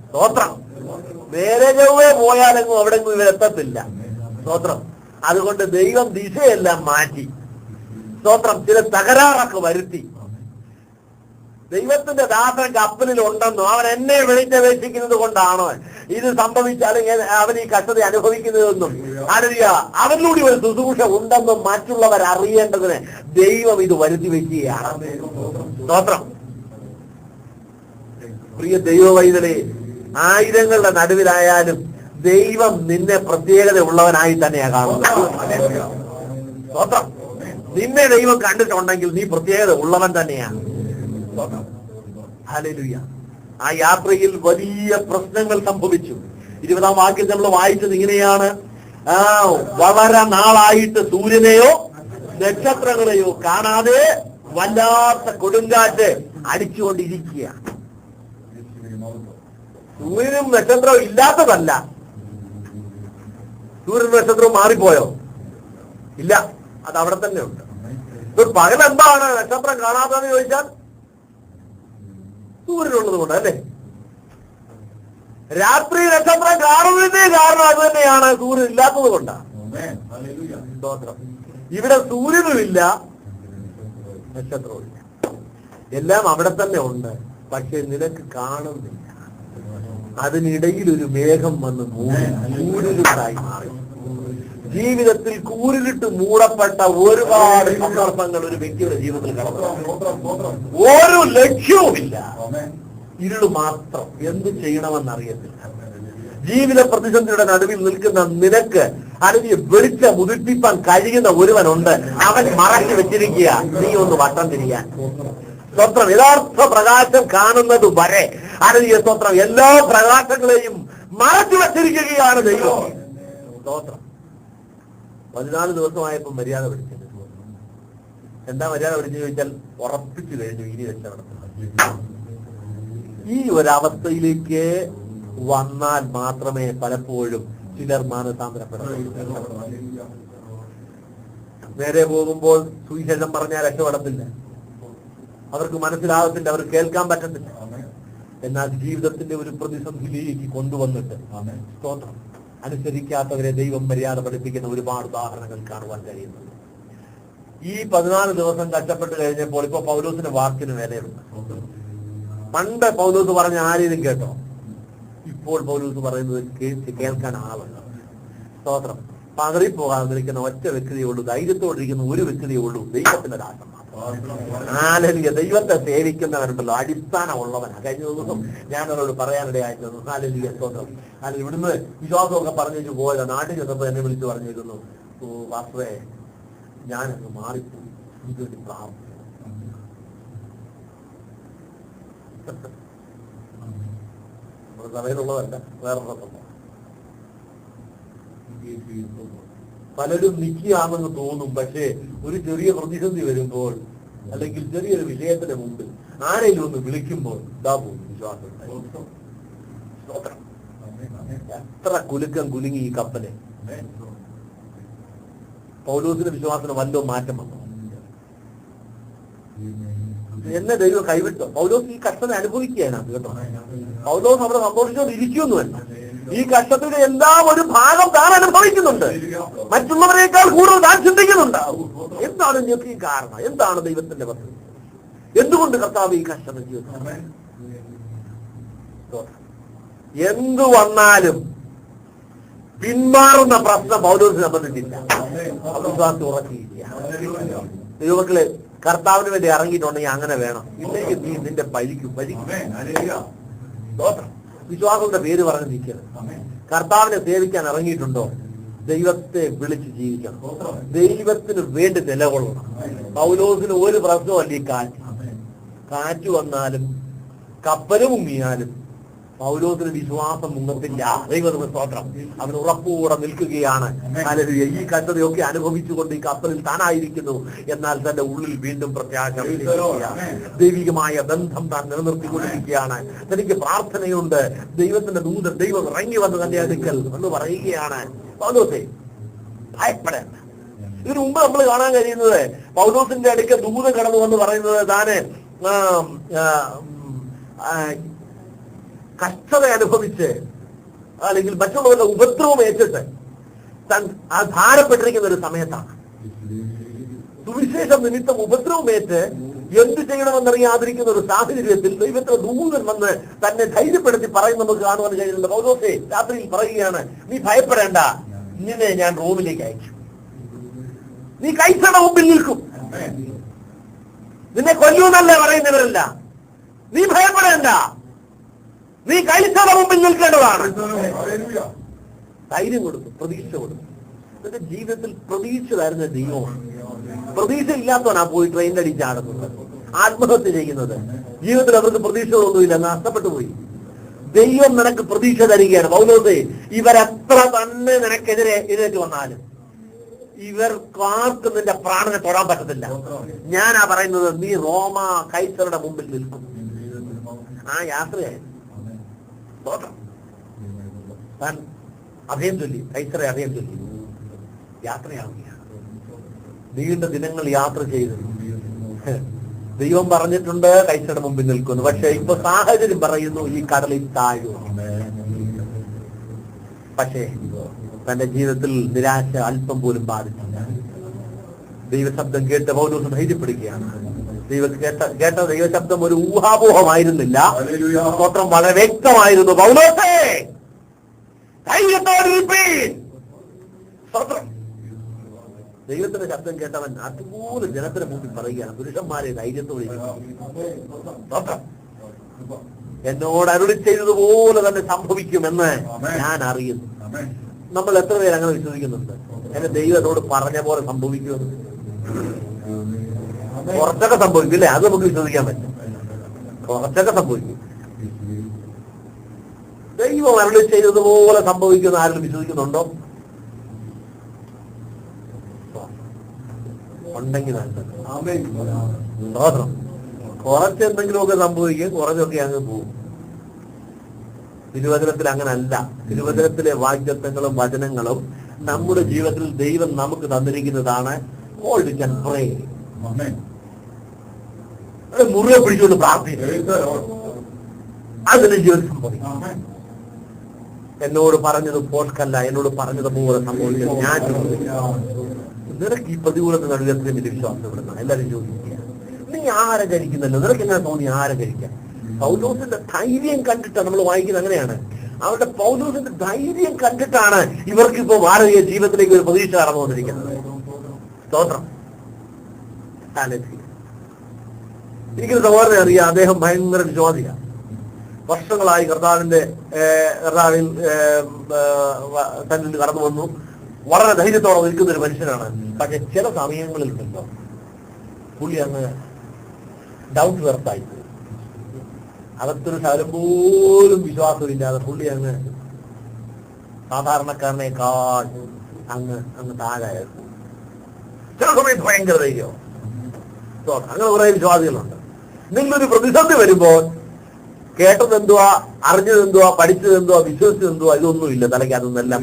സ്തോത്രം. നേരെ ചൊവ്വേ പോയാലെങ്ങും അവിടെങ്ങും ഇവരെത്തത്തില്ല. സ്തോത്രം. അതുകൊണ്ട് ദൈവം ദിശയെല്ലാം മാറ്റി. സ്തോത്രം. ചില തകരാറൊക്കെ വരുത്തി. ദൈവത്തിന്റെ ദാസൻ കപ്പലിൽ ഉണ്ടെന്നോ അവൻ എന്നെ വിളിച്ചപേക്ഷിക്കുന്നത് കൊണ്ടാണോ ഇത് സംഭവിച്ചാലും അവൻ ഈ കഷ്ടത അനുഭവിക്കുന്നതെന്നും അവനിലൂടെ ഒരു ശുശ്രൂഷ ഉണ്ടെന്നും മറ്റുള്ളവർ അറിയേണ്ടതിന് ദൈവം ഇത് വരുത്തി വെക്കുകയാണ്. സ്തോത്രം. പ്രിയ ദൈവവൈതലേ, ആയിരങ്ങളുടെ നടുവിലായാലും ദൈവം നിന്നെ പ്രത്യേകത ഉള്ളവനായി തന്നെയാ കാണുന്നത്. സ്തോത്രം. നിന്നെ ദൈവം കണ്ടിട്ടുണ്ടെങ്കിൽ നീ പ്രത്യേകത ഉള്ളവൻ തന്നെയാണ്. ഹല്ലേലൂയ. ആ യാത്രയിൽ വലിയ പ്രശ്നങ്ങൾ സംഭവിച്ചു. 20-ാം വാക്യത്തിൽ നമ്മൾ വായിച്ചത് ഇങ്ങനെയാണ്: വളരെ നാളായിട്ട് സൂര്യനെയോ നക്ഷത്രങ്ങളെയോ കാണാതെ വല്ലാത്ത കൊടുങ്കാറ്റ് അടിച്ചുകൊണ്ടിരിക്കുക. സൂര്യനും നക്ഷത്രവും ഇല്ലാത്തതല്ല. സൂര്യനും നക്ഷത്രവും മാറിപ്പോയോ? ഇല്ല, അത് അവിടെ തന്നെ ഉണ്ട്. പകൽ എന്താണ് നക്ഷത്രം കാണാത്തതെന്ന് ചോദിച്ചാൽ സൂര്യനുള്ളത് കൊണ്ട് അല്ലേ. രാത്രി നക്ഷത്രം കാണുന്നതിന്റെ കാരണം അത് തന്നെയാണ്, സൂര്യൻ ഇല്ലാത്തത് കൊണ്ടാണ്. ഇവിടെ സൂര്യനുമില്ല, നക്ഷത്രവും ഇല്ല, എല്ലാം അവിടെ തന്നെ ഉണ്ട്. പക്ഷെ നിനക്ക് കാണുന്നില്ല. അതിനിടയിൽ ഒരു മേഘം വന്ന് കൂരിരുട്ടായി മാറി. ജീവിതത്തിൽ കൂരിലിട്ട് മൂടപ്പെട്ട ഒരുപാട് സന്ദർഭങ്ങൾ ഒരു വ്യക്തിയുടെ ജീവിതത്തിൽ കടന്നു. ഒരു ലക്ഷ്യവുമില്ല, ഇരുള് മാത്രം. എന്ത് ചെയ്യണമെന്നറിയത്തില്ല. ജീവിത പ്രതിസന്ധിയുടെ നടുവിൽ നിൽക്കുന്ന നിനക്ക് അതിനെ വെളിച്ചം മുതിർപ്പിക്കാൻ കഴിയുന്ന ഒരുവനുണ്ട്. അവൻ മറച്ചു വെച്ചിരിക്കുക, നീ ഒന്ന് വട്ടം തിരിയാൻ. സ്തോത്രം. യഥാർത്ഥ പ്രകാശം കാണുന്നത് വരെ അതിന് സ്തോത്രം എല്ലാ പ്രകാശങ്ങളെയും മറച്ചു വെച്ചിരിക്കുകയാണ് ദൈവം. സ്തോത്രം. 14 ദിവസമായപ്പോൾ മര്യാദ പിടിച്ചത്. എന്താ മര്യാദ പിടിച്ചു ചോദിച്ചാൽ ഉറപ്പിച്ചു കഴിഞ്ഞു ഇനി രക്ഷപ്പെടത്തില്ല. ഈ ഒരവസ്ഥയിലേക്ക് വന്നാൽ മാത്രമേ പലപ്പോഴും ചിലർ മാനസാന്തരപ്പെടത്തുള്ളൂ. നേരെ പോകുമ്പോൾ സുവിശേഷം പറഞ്ഞാൽ രക്ഷപ്പെടത്തില്ല. അവർക്ക് മനസ്സിലാകത്തില്ല, അവർക്ക് കേൾക്കാൻ പറ്റത്തില്ല. എന്നാൽ ജീവിതത്തിന്റെ ഒരു പ്രതിസന്ധിയിലേക്ക് കൊണ്ടുവന്നിട്ട് സ്തോത്രം അനുസരിക്കാത്തവരെ ദൈവം മര്യാദ പഠിപ്പിക്കുന്ന ഒരുപാട് ഉദാഹരണങ്ങൾ കാണുവാൻ കഴിയുന്നുണ്ട്. ഈ 14 ദിവസം കഷ്ടപ്പെട്ട് കഴിഞ്ഞപ്പോൾ ഇപ്പൊ പൗലോസിന്റെ വാക്കിന് വിലയുണ്ട്. പണ്ട് പൗലോസ് പറഞ്ഞ ആരെയും കേട്ടോ? ഇപ്പോൾ പൗലോസ് പറയുന്നത് കേൾക്കാൻ ആളുണ്ട്. സ്തോത്രം. പതറിപ്പോകാതെ നിൽക്കുന്ന ഒറ്റ വ്യക്തിയേ ഉള്ളൂ, ധൈര്യത്തോടിരിക്കുന്ന ഒരു വ്യക്തിയേ ഉള്ളൂ, ദൈവത്തിന്റെ ദാസന്മാർ. ഹാലലുയ. ദൈവത്തെ സേവിക്കുന്നവരുണ്ടല്ലോ, അടിസ്ഥാനമുള്ളവനാ. കഴിഞ്ഞ ദിവസം ഞാൻ അവരോട് പറയാനിടയായിരുന്നു. ഹാലലുയ. സ്തോത്രം. അല്ലെങ്കിൽ ഇവിടുന്ന് വിശ്വാസമൊക്കെ പറഞ്ഞു പോയതാ. നാട്ടിൽ ചെന്നപ്പോ എന്നെ വിളിച്ച് പറഞ്ഞിരുന്നു, വാസ്തവേ ഞാനങ്ങ് മാറിപ്പോയി, എനിക്ക് വേണ്ടി പ്രാർത്ഥന. നമ്മുടെ സഭയിലുള്ളതല്ല, വേറെ സംഭവം. പലരും നിൽക്കുകയാണെന്ന് തോന്നും. പക്ഷേ ഒരു ചെറിയ പ്രതിസന്ധി വരുമ്പോൾ അല്ലെങ്കിൽ ചെറിയൊരു വിജയത്തിന് മുമ്പ് ആരെങ്കിലും ഒന്ന് വിളിക്കുമ്പോൾ ഇതാ പോകും വിശ്വാസം. എത്ര കുലുക്കം കുലുങ്ങി ഈ കപ്പല്. പൗലോസിന്റെ വിശ്വാസത്തിന് വല്ലോ മാറ്റം വന്നു. എന്നെ ദൈവം കൈവിട്ടോ? പൗലോസ് ഈ കഷ്ടത അനുഭവിക്കുകയാണ് കേട്ടോ. പൗലോസ് അവിടെ സന്തോഷിച്ചോണ്ട് ഇരിക്കുമൊന്നുമല്ല. ഈ കഷ്ടത്തിന്റെ എല്ലാം ഒരു ഭാഗം താൻ അനുഭവിക്കുന്നുണ്ട്. മറ്റുള്ളവരെക്കാൾ കൂടുതൽ താൻ ചിന്തിക്കുന്നുണ്ടാവും. എന്താണ് ഞങ്ങൾക്ക് ഈ കാരണം? എന്താണ് ദൈവത്തിന്റെ പദ്ധതി? എന്തുകൊണ്ട് കർത്താവ് ഈ കഷ്ടം ജീവിതം? എന്തു വന്നാലും പിന്മാറുന്ന പ്രശ്നം പൗലോസിനെ സംബന്ധിച്ചില്ല. വിശ്വാസം ഉറക്കിയില്ല. ദൈവമക്കളെ, കർത്താവിന് വേണ്ടി ഇറങ്ങിയിട്ടുണ്ടെങ്കിൽ അങ്ങനെ വേണം. ഇല്ലെങ്കിൽ നീ നിന്റെ പഴിക്കും. വിശ്വാസത്തിന്റെ പേര് പറഞ്ഞ് നിൽക്കരുത്. കർത്താവിനെ സേവിക്കാൻ ഇറങ്ങിയിട്ടുണ്ടോ? ദൈവത്തെ വിളിച്ച് ജീവിക്കണം. ദൈവത്തിന് വേണ്ടി നിലകൊള്ളണം. പൗലോസിന് ഒരു പ്രശ്നമല്ല ഈ കാറ്റ് വന്നാലും കപ്പല് മുങ്ങിയാലും പൗലോസിന് വിശ്വാസം മുങ്ങത്തില്ല. ദൈവത്തിന് സ്തോത്രം. അവൻ ഉറപ്പോടെ നിൽക്കുകയാണ്. ഹല്ലേലൂയ. ഈ കഷ്ടതയൊക്കെ അനുഭവിച്ചുകൊണ്ട് ഈ കപ്പലിൽ താനായിരിക്കുന്നു. എന്നാൽ തന്റെ ഉള്ളിൽ വീണ്ടും പ്രത്യാശ. ദൈവികമായ ബന്ധം താൻ നിലനിർത്തിക്കൊണ്ടിരിക്കുകയാണ്. തനിക്ക് പ്രാർത്ഥനയുണ്ട്. ദൈവത്തിന്റെ ദൂതൻ ദൈവം ഇറങ്ങി വന്ന് തന്റെ അടുക്കൽ എന്ന് പറയുകയാണ്. പൗലോസേ, ഭയപ്പെടേണ്ട. ഇതിനു മുമ്പ് നമ്മൾ കാണാൻ കഴിയുന്നത് പൗലോസിന്റെ അടുക്കൽ ദൂതൻ കടന്നു വന്ന് പറയുന്നത് താന് കഷ്ടത അനുഭവിച്ച് അല്ലെങ്കിൽ മറ്റുള്ളവരുടെ ഉപദ്രവം ഏറ്റിട്ട് താൻ ആധാരപ്പെട്ടിരിക്കുന്ന ഒരു സമയത്താണ്. സുവിശേഷം നിമിത്തം ഉപദ്രവമേറ്റ് എന്ത് ചെയ്യണമെന്നറിയാതിരിക്കുന്ന ഒരു സാഹചര്യത്തിൽ ദൈവത്തിന്റെ ദൂതൻ വന്ന് തന്നെ ധൈര്യപ്പെടുത്തി പറയും നമുക്ക് കാണുവാൻ കഴിയുന്നുണ്ട്. പൗലോസേ, രാത്രിയിൽ പറയുകയാണ്, നീ ഭയപ്പെടേണ്ട, നിന്നെ ഞാൻ റോമിലേക്ക് അയച്ചു. നീ കൈസറുടെ മുമ്പിൽ നിൽക്കും. നിന്നെ കൊല്ലുമെന്നല്ല പറയുന്നവരല്ല. നീ ഭയപ്പെടേണ്ട, നീ കൈസറുടെ മുമ്പിൽ നിൽക്കേണ്ടതാണ്. ധൈര്യം കൊടുക്കും, പ്രതീക്ഷ കൊടുക്കും. എന്നിട്ട് ജീവിതത്തിൽ പ്രതീക്ഷ തരുന്ന ദൈവമാണ്. പ്രതീക്ഷ ഇല്ലാത്തവനാ പോയി ട്രെയിനിൽ അടിച്ചാടുന്നത്, ആത്മഹത്യ ചെയ്യുന്നത്. ജീവിതത്തിൽ അവർക്ക് പ്രതീക്ഷകളൊന്നുമില്ല, നഷ്ടപ്പെട്ടു പോയി. ദൈവം നിനക്ക് പ്രതീക്ഷ തരികയാണ്. പൗലോസേ, ഇവരെത്ര തന്നെ നിനക്കെതിരെ എതിരേറ്റ് വന്നാലും ഇവർക്കാർക്കും നിന്റെ പ്രാണനെ തൊടാൻ പറ്റത്തില്ല. ഞാനാ പറയുന്നത്, നീ റോമ കൈസറുടെ മുമ്പിൽ നിൽക്കും. ആ യാത്രയായി താൻ അഭയം ചൊല്ലി, കൈസറെ അഭയം ചൊല്ലി യാത്രയാവുകയാണ്. നീണ്ട ദിനങ്ങൾ യാത്ര ചെയ്തു. ദൈവം പറഞ്ഞിട്ടുണ്ട് കൈസറുടെ മുമ്പിൽ നിൽക്കുന്നു. പക്ഷെ ഇപ്പൊ സാഹചര്യം പറയുന്നു ഈ കടലിൽ താഴൂ. പക്ഷേ തന്റെ ജീവിതത്തിൽ നിരാശ അല്പം പോലും ബാധിച്ചില്ല. ദൈവശബ്ദം കേട്ട് പൗലോസ് ധൈര്യപ്പെടുകയാണ്. കേട്ട ദൈവശബ്ദം ഒരു ഊഹാപോഹമായിരുന്നില്ല. സ്തോത്രം വളരെ വ്യക്തമായിരുന്നു. പൗലോസേ, ധൈര്യത്തോടിരിപ്പീൻ. സ്തോത്രം. ദൈവത്തിന്റെ ശബ്ദം കേട്ടവൻ അതുപോലെ ജനത്തിന് മുമ്പിൽ പറയുകയാണ്, പുരുഷന്മാരെ ധൈര്യത്തോടെ സ്തോത്രം. എന്നോട് അരുളി ചെയ്തതുപോലെ തന്നെ സംഭവിക്കുമെന്ന് ഞാൻ അറിയുന്നു. നമ്മൾ എത്ര പേര് അങ്ങനെ വിശ്വസിക്കുന്നുണ്ട്? എന്റെ ദൈവത്തോട് പറഞ്ഞ പോലെ സംഭവിക്കുമെന്ന്. കുറച്ചൊക്കെ സംഭവിക്കും അല്ലേ? അത് നമുക്ക് വിശ്വസിക്കാൻ പറ്റും. കുറച്ചൊക്കെ സംഭവിക്കും. ദൈവം അരുളി ചെയ്തതുപോലെ സംഭവിക്കുന്ന ആരും വിശ്വസിക്കുന്നുണ്ടോ? ഉണ്ടെങ്കിൽ സ്തോത്രം. കുറച്ചെന്തെങ്കിലുമൊക്കെ സംഭവിക്കും, കുറച്ചൊക്കെ അങ്ങ് പോകും. തിരുവചനത്തിൽ അങ്ങനല്ല. തിരുവചനത്തിലെ വാഗ്ദത്തങ്ങളും വചനങ്ങളും നമ്മുടെ ജീവിതത്തിൽ ദൈവം നമുക്ക് തന്നിരിക്കുന്നതാണ്. മുറുകെ പിടിച്ചുകൊണ്ട് പ്രാർത്ഥിക്കും. അതിന് ജീവിതം സംഭവിക്കും. എന്നോട് പറഞ്ഞത് പോർക്കല്ല, എന്നോട് പറഞ്ഞത് പോലെ സംഭവിച്ചത് ഞാൻ. നിനക്ക് ഈ പ്രതികൂലത്തിന് നടുവത്തിന് എന്റെ വിശ്വാസം ഇവിടുന്ന എല്ലാവരും ചോദിക്കുക, നീ ആരെ കഴിക്കുന്നല്ലോ? നിനക്ക് എങ്ങനെ തോന്നി ആരെ കഴിക്കാൻ? പൗലോസിന്റെ ധൈര്യം കണ്ടിട്ടാണ് നമ്മൾ വായിക്കുന്നത്. അങ്ങനെയാണ്. അവരുടെ പൗലോസിന്റെ ധൈര്യം കണ്ടിട്ടാണ് ഇവർക്ക് ഇപ്പോ ഭാരതീയ ജീവിതത്തിലേക്ക് ഒരു പ്രതീക്ഷ കടന്നു വന്നിരിക്കുന്നത്. സ്തോത്രം. എനിക്കൊരു സഹോദരനെ അറിയാം. അദ്ദേഹം ഭയങ്കര വിശ്വാസിയാണ്. വർഷങ്ങളായി കർത്താവിൽ തന്നെ കടന്നു വന്നു. വളരെ ധൈര്യത്തോടെ നിൽക്കുന്ന ഒരു മനുഷ്യനാണ്. പക്ഷെ ചില സമയങ്ങളിൽ ഉണ്ടോ പുള്ളി അങ്ങ് ഡൗട്ട് വെർത്തായി. അകത്തൊരു ശകലം പോലും വിശ്വാസമില്ലാതെ പുള്ളി അങ്ങ് സാധാരണക്കാരനേക്കാൾ അങ്ങ് താഴായിരുന്നു. ചില സമയത്ത് ഭയങ്കര ധൈര്യം. അങ്ങനെ കുറെ വിശ്വാസികളുണ്ട്. നിങ്ങളൊരു പ്രതിസന്ധി വരുമ്പോൾ കേട്ടതെന്തുവാ, അറിഞ്ഞതെന്തുവാ, പഠിച്ചതെന്തുവാ, വിശ്വസിച്ചതെന്തുവാ, ഇതൊന്നുമില്ല തലയ്ക്ക്. അതൊന്നെല്ലാം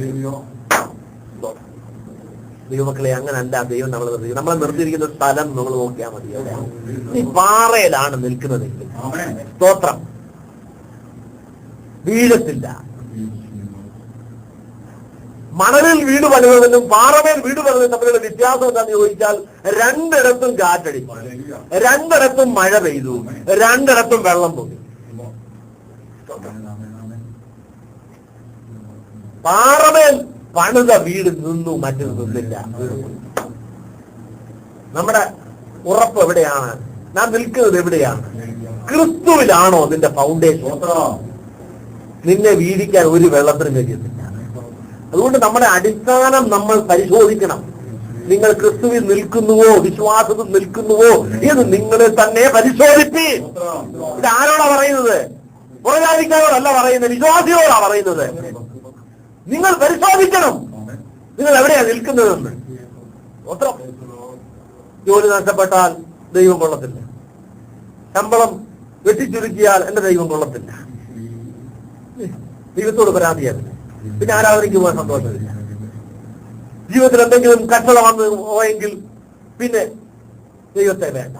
ദൈവമക്കളെ അങ്ങനല്ല. ദൈവം നമ്മളെ നിർത്തിയിരിക്കുന്ന സ്ഥലം നമ്മൾ നോക്കിയാൽ മതി. ഈ പാറയിലാണ് നിൽക്കുന്നതെങ്കിൽ സ്തോത്രം വീഴത്തില്ല. മണലിൽ വീട് പണിതതിനും പാറമേൽ വീട് പണിതതും തമ്മിലുള്ള വ്യത്യാസം എന്താണെന്ന് ചോദിച്ചാൽ രണ്ടിടത്തും കാറ്റടിച്ചു, രണ്ടിടത്തും മഴ പെയ്തു, രണ്ടിടത്തും വെള്ളം പൊങ്ങി. പാറമേൽ പണിത വീട് നിന്നു, മറ്റൊരു നിന്നില്ല. നമ്മുടെ ഉറപ്പ് എവിടെയാണ്? നാം നിൽക്കുന്നത് എവിടെയാണ്? ക്രിസ്തുവിലാണോ നിന്റെ ഫൗണ്ടേഷൻ? നിന്നെ വീഴിക്കാൻ ഒരു വെള്ളത്തിനും കഴിയത്തില്ല. അതുകൊണ്ട് നമ്മുടെ അടിസ്ഥാനം നമ്മൾ പരിശോധിക്കണം. നിങ്ങൾ ക്രിസ്തുവിൽ നിൽക്കുന്നുവോ, വിശ്വാസത്തിൽ നിൽക്കുന്നുവോ എന്ന് നിങ്ങളെ തന്നെ പരിശോധിപ്പി. ഇത് ആരോടാ പറയുന്നത്? പുറജാതിക്കാരോടല്ല പറയുന്നത്, വിശ്വാസിയോടാ പറയുന്നത്. നിങ്ങൾ പരിശോധിക്കണം നിങ്ങൾ എവിടെയാ നിൽക്കുന്നതെന്ന്. ജോലി നഷ്ടപ്പെട്ടാൽ ദൈവം കൊള്ളത്തില്ല, ശമ്പളം വെട്ടിച്ചുരുക്കിയാൽ എന്റെ ദൈവം കൊള്ളത്തില്ല, ദൈവത്തോട് പരാതിയായിരുന്നു, പിന്നെ ആരാധനയ്ക്ക് പോകാൻ സന്തോഷമില്ല. ജീവിതത്തിൽ എന്തെങ്കിലും കഷ്ടത വന്ന് പോയെങ്കിൽ പിന്നെ ദൈവത്തെ വേണ്ട,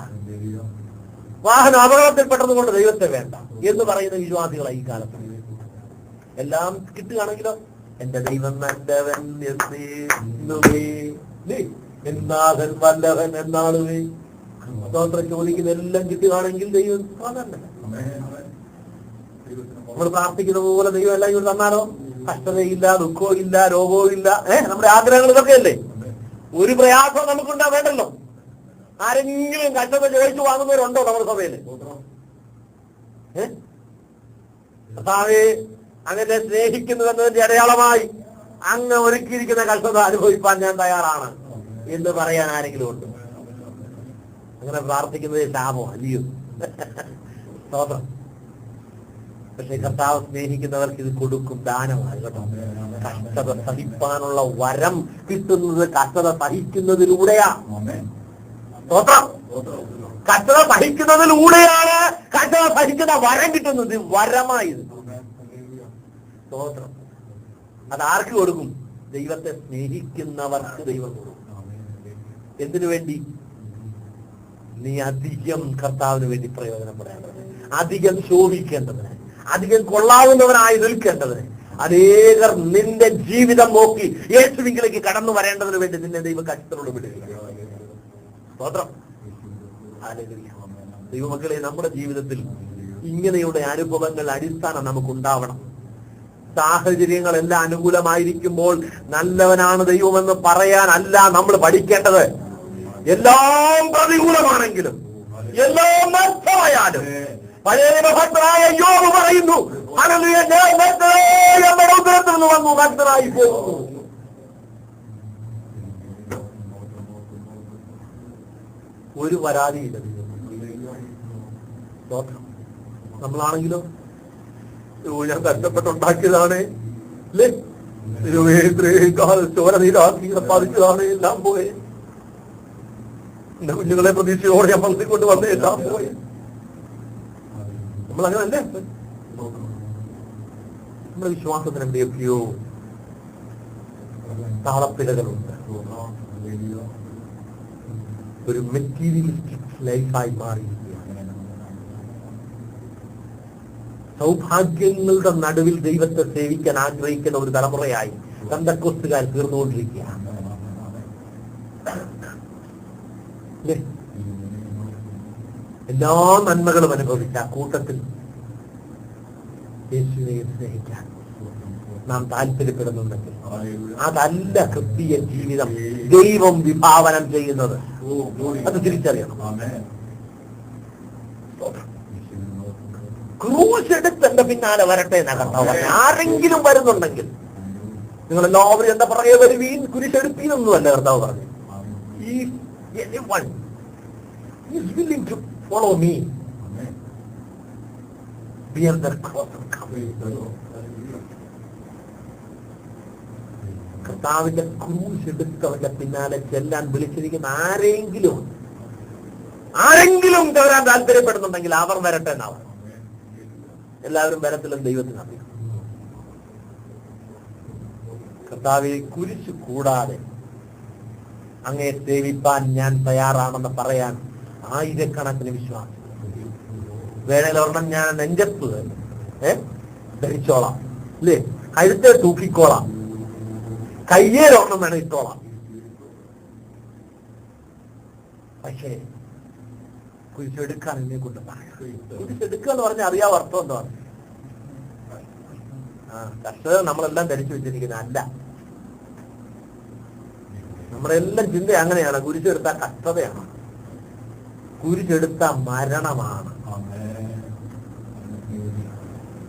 വാഹനം അപകടത്തിൽപ്പെട്ടതുകൊണ്ട് ദൈവത്തെ വേണ്ട എന്ന് പറയുന്ന വിശ്വാസികളാണ് ഈ കാലത്ത്. എല്ലാം കിട്ടുകയാണെങ്കിലോ എന്റെ ദൈവം നല്ലവൻ എന്നാഥൻ വല്ലവൻ എന്നാളുവേ സ്തോത്രം ചോദിക്കുന്ന എല്ലാം കിട്ടുകയാണെങ്കിൽ ദൈവം നമ്മൾ പ്രാർത്ഥിക്കുന്ന പോലെ ദൈവം എല്ലാം ഇങ്ങോട്ട് തന്നാലോ? കഷ്ടതയില്ല, ദുഃഖവും ഇല്ല, രോഗവും ഇല്ല. നമ്മുടെ ആഗ്രഹങ്ങൾ ഇതൊക്കെയല്ലേ? ഒരു പ്രയാസം നമുക്കുണ്ടാ വേണ്ടല്ലോ. ആരെങ്കിലും കഷ്ടത ചോദിച്ചു വാങ്ങുന്നവരുണ്ടോ നമ്മുടെ സഭയില്? കർത്താവേ അങ്ങനെ സ്നേഹിക്കുന്നു എന്നതിന്റെ അടയാളമായി അങ്ങ് ഒരുക്കിയിരിക്കുന്ന കഷ്ടത അനുഭവിപ്പാൻ ഞാൻ തയ്യാറാണ് എന്ന് പറയാൻ ആരെങ്കിലും ഉണ്ട്? അങ്ങനെ പ്രാർത്ഥിക്കുന്നത് ശാപോ അല്ലയോ? സ്തോത്രം. പക്ഷെ കർത്താവ് സ്നേഹിക്കുന്നവർക്ക് ഇത് കൊടുക്കും, ദാനമായി കേട്ടോ. കഷ്ടത സഹിപ്പാനുള്ള വരം കിട്ടുന്നത് കഷ്ടത സഹിക്കുന്നതിലൂടെയാ. സ്തോത്രം. കഷ്ടത സഹിക്കുന്നതിലൂടെയാണ് കഷ്ടത സഹിക്കുന്ന വരം കിട്ടുന്നത്, വരമായത്. സ്തോത്രം. അതാർക്ക് കൊടുക്കും? ദൈവത്തെ സ്നേഹിക്കുന്നവർക്ക് ദൈവം കൊടുക്കും. എന്തിനു വേണ്ടി? നീ അധികം കർത്താവിന് വേണ്ടി പ്രയോജനപ്പെടേണ്ടതിന്, അധികം ശോഭിക്കേണ്ടതിന്, അധികം കൊള്ളാവുന്നവനായി നിൽക്കേണ്ടതിന്, അനേകർ നിന്റെ ജീവിതം നോക്കി യേശുവിലേക്ക് കടന്നു വരേണ്ടതിന് വേണ്ടി നിന്നെ ദൈവം കഷ്ടത്തോട് വിടുക. സ്തോത്രം. ദൈവമക്കളെ, നമ്മുടെ ജീവിതത്തിൽ ഇങ്ങനെയുള്ള അനുഭവങ്ങൾ അടിസ്ഥാനം നമുക്കുണ്ടാവണം. സാഹചര്യങ്ങളെല്ലാം അനുകൂലമായിരിക്കുമ്പോൾ നല്ലവനാണ് ദൈവമെന്ന് പറയാനല്ല നമ്മൾ പഠിക്കേണ്ടത്. എല്ലാം പ്രതികൂലമാണെങ്കിലും, എല്ലാം നഷ്ടമായാലും പഴയ ഭക്തനായ യോബ് പറയുന്നു, ഉദരത്തിൽ നിന്ന് വന്നു ഭക്തനായി പോകുന്നു. ഒരു പരാതിയില്ല. നമ്മളാണെങ്കിലോ ഞാൻ കഷ്ടപ്പെട്ടുണ്ടാക്കിയതാണ് അല്ലേ, ചോര നീരാക്കി സമ്പാദിച്ചതാണ്, എല്ലാം പോയെ. എന്റെ കുഞ്ഞുങ്ങളെ പ്രതീക്ഷയോടെ ഞാൻ വളർത്തിക്കൊണ്ട് വന്നേ, എല്ലാം പോയെ. നമ്മളങ്ങനെ അല്ലേ? നമ്മുടെ വിശ്വാസത്തിന് എന്തൊക്കെയോ താളപ്പിഴകളുണ്ട്. ഒരു മെറ്റീരിയലിസ്റ്റിക് ലൈഫായി മാറി സൗഭാഗ്യങ്ങളുടെ നടുവിൽ ദൈവത്തെ സേവിക്കാൻ ആഗ്രഹിക്കുന്ന ഒരു തലമുറയായി പെന്തക്കോസ്തുകാർ തീർന്നുകൊണ്ടിരിക്കുകയാണ്. എല്ലാ നന്മകളും അനുഭവിച്ച കൂട്ടത്തിൽ യേശുവിനെ സ്നേഹിക്കാൻ നാം താല്പര്യപ്പെടുന്നുണ്ടെങ്കിൽ അതല്ല ക്രിസ്തീയ ജീവിതം ദൈവം വിഭാവനം ചെയ്യുന്നത്. അത് തിരിച്ചറിയണം. ക്രൂശ് എടുത്ത് എന്റെ പിന്നാലെ വരട്ടെ എന്നാ കർത്താവ് പറഞ്ഞു. ആരെങ്കിലും വരുന്നുണ്ടെങ്കിൽ നിങ്ങളെല്ലാവരും എന്താ പറയുക, വരുവീൻ കുരിശെടുപ്പീനൊന്നുമല്ല കർത്താവ് പറഞ്ഞു. Anyone is willing to follow me, bear their cross and come. കർത്താവിന്റെ ക്രൂശ് എടുത്തവന്റെ പിന്നാലെ ചെല്ലാൻ വിളിച്ചിരിക്കുന്ന ആരെങ്കിലും വരാൻ താല്പര്യപ്പെടുന്നുണ്ടെങ്കിൽ അവർ വരട്ടെ എന്നാവും. എല്ലാവരും വരത്തിലും ദൈവത്തിന് അറിയാം. കർത്താവെ, കുരിശ് കൂടാതെ അങ്ങയെ സേവിപ്പാൻ ഞാൻ തയ്യാറാണെന്ന് പറയാൻ ആയിരക്കണക്കിന് വിശ്വാസം. വേണേലൊരെണ്ണം ഞാൻ നെഞ്ചത്ത് ധരിച്ചോളാം, അല്ലേ, കഴുത്തെ തൂക്കിക്കോളാം, കയ്യേലൊരെണ്ണം വേണം ഇട്ടോളാം. പക്ഷേ കുരിശെടുക്കാൻ എന്നെ കൊണ്ട് പറയാം. കുരിശെടുക്കുക എന്ന് പറഞ്ഞാൽ അറിയാവോ അർത്ഥം എന്താണ്? കർഷകർ നമ്മളെല്ലാം ധരിച്ചു വെച്ചിരിക്കുന്ന അല്ല. നമ്മളെല്ലാം ചിന്ത അങ്ങനെയാണ്. കുരിശെടുത്ത കഷ്ടതയാണ്, കുരിശെടുത്ത മരണമാണ്.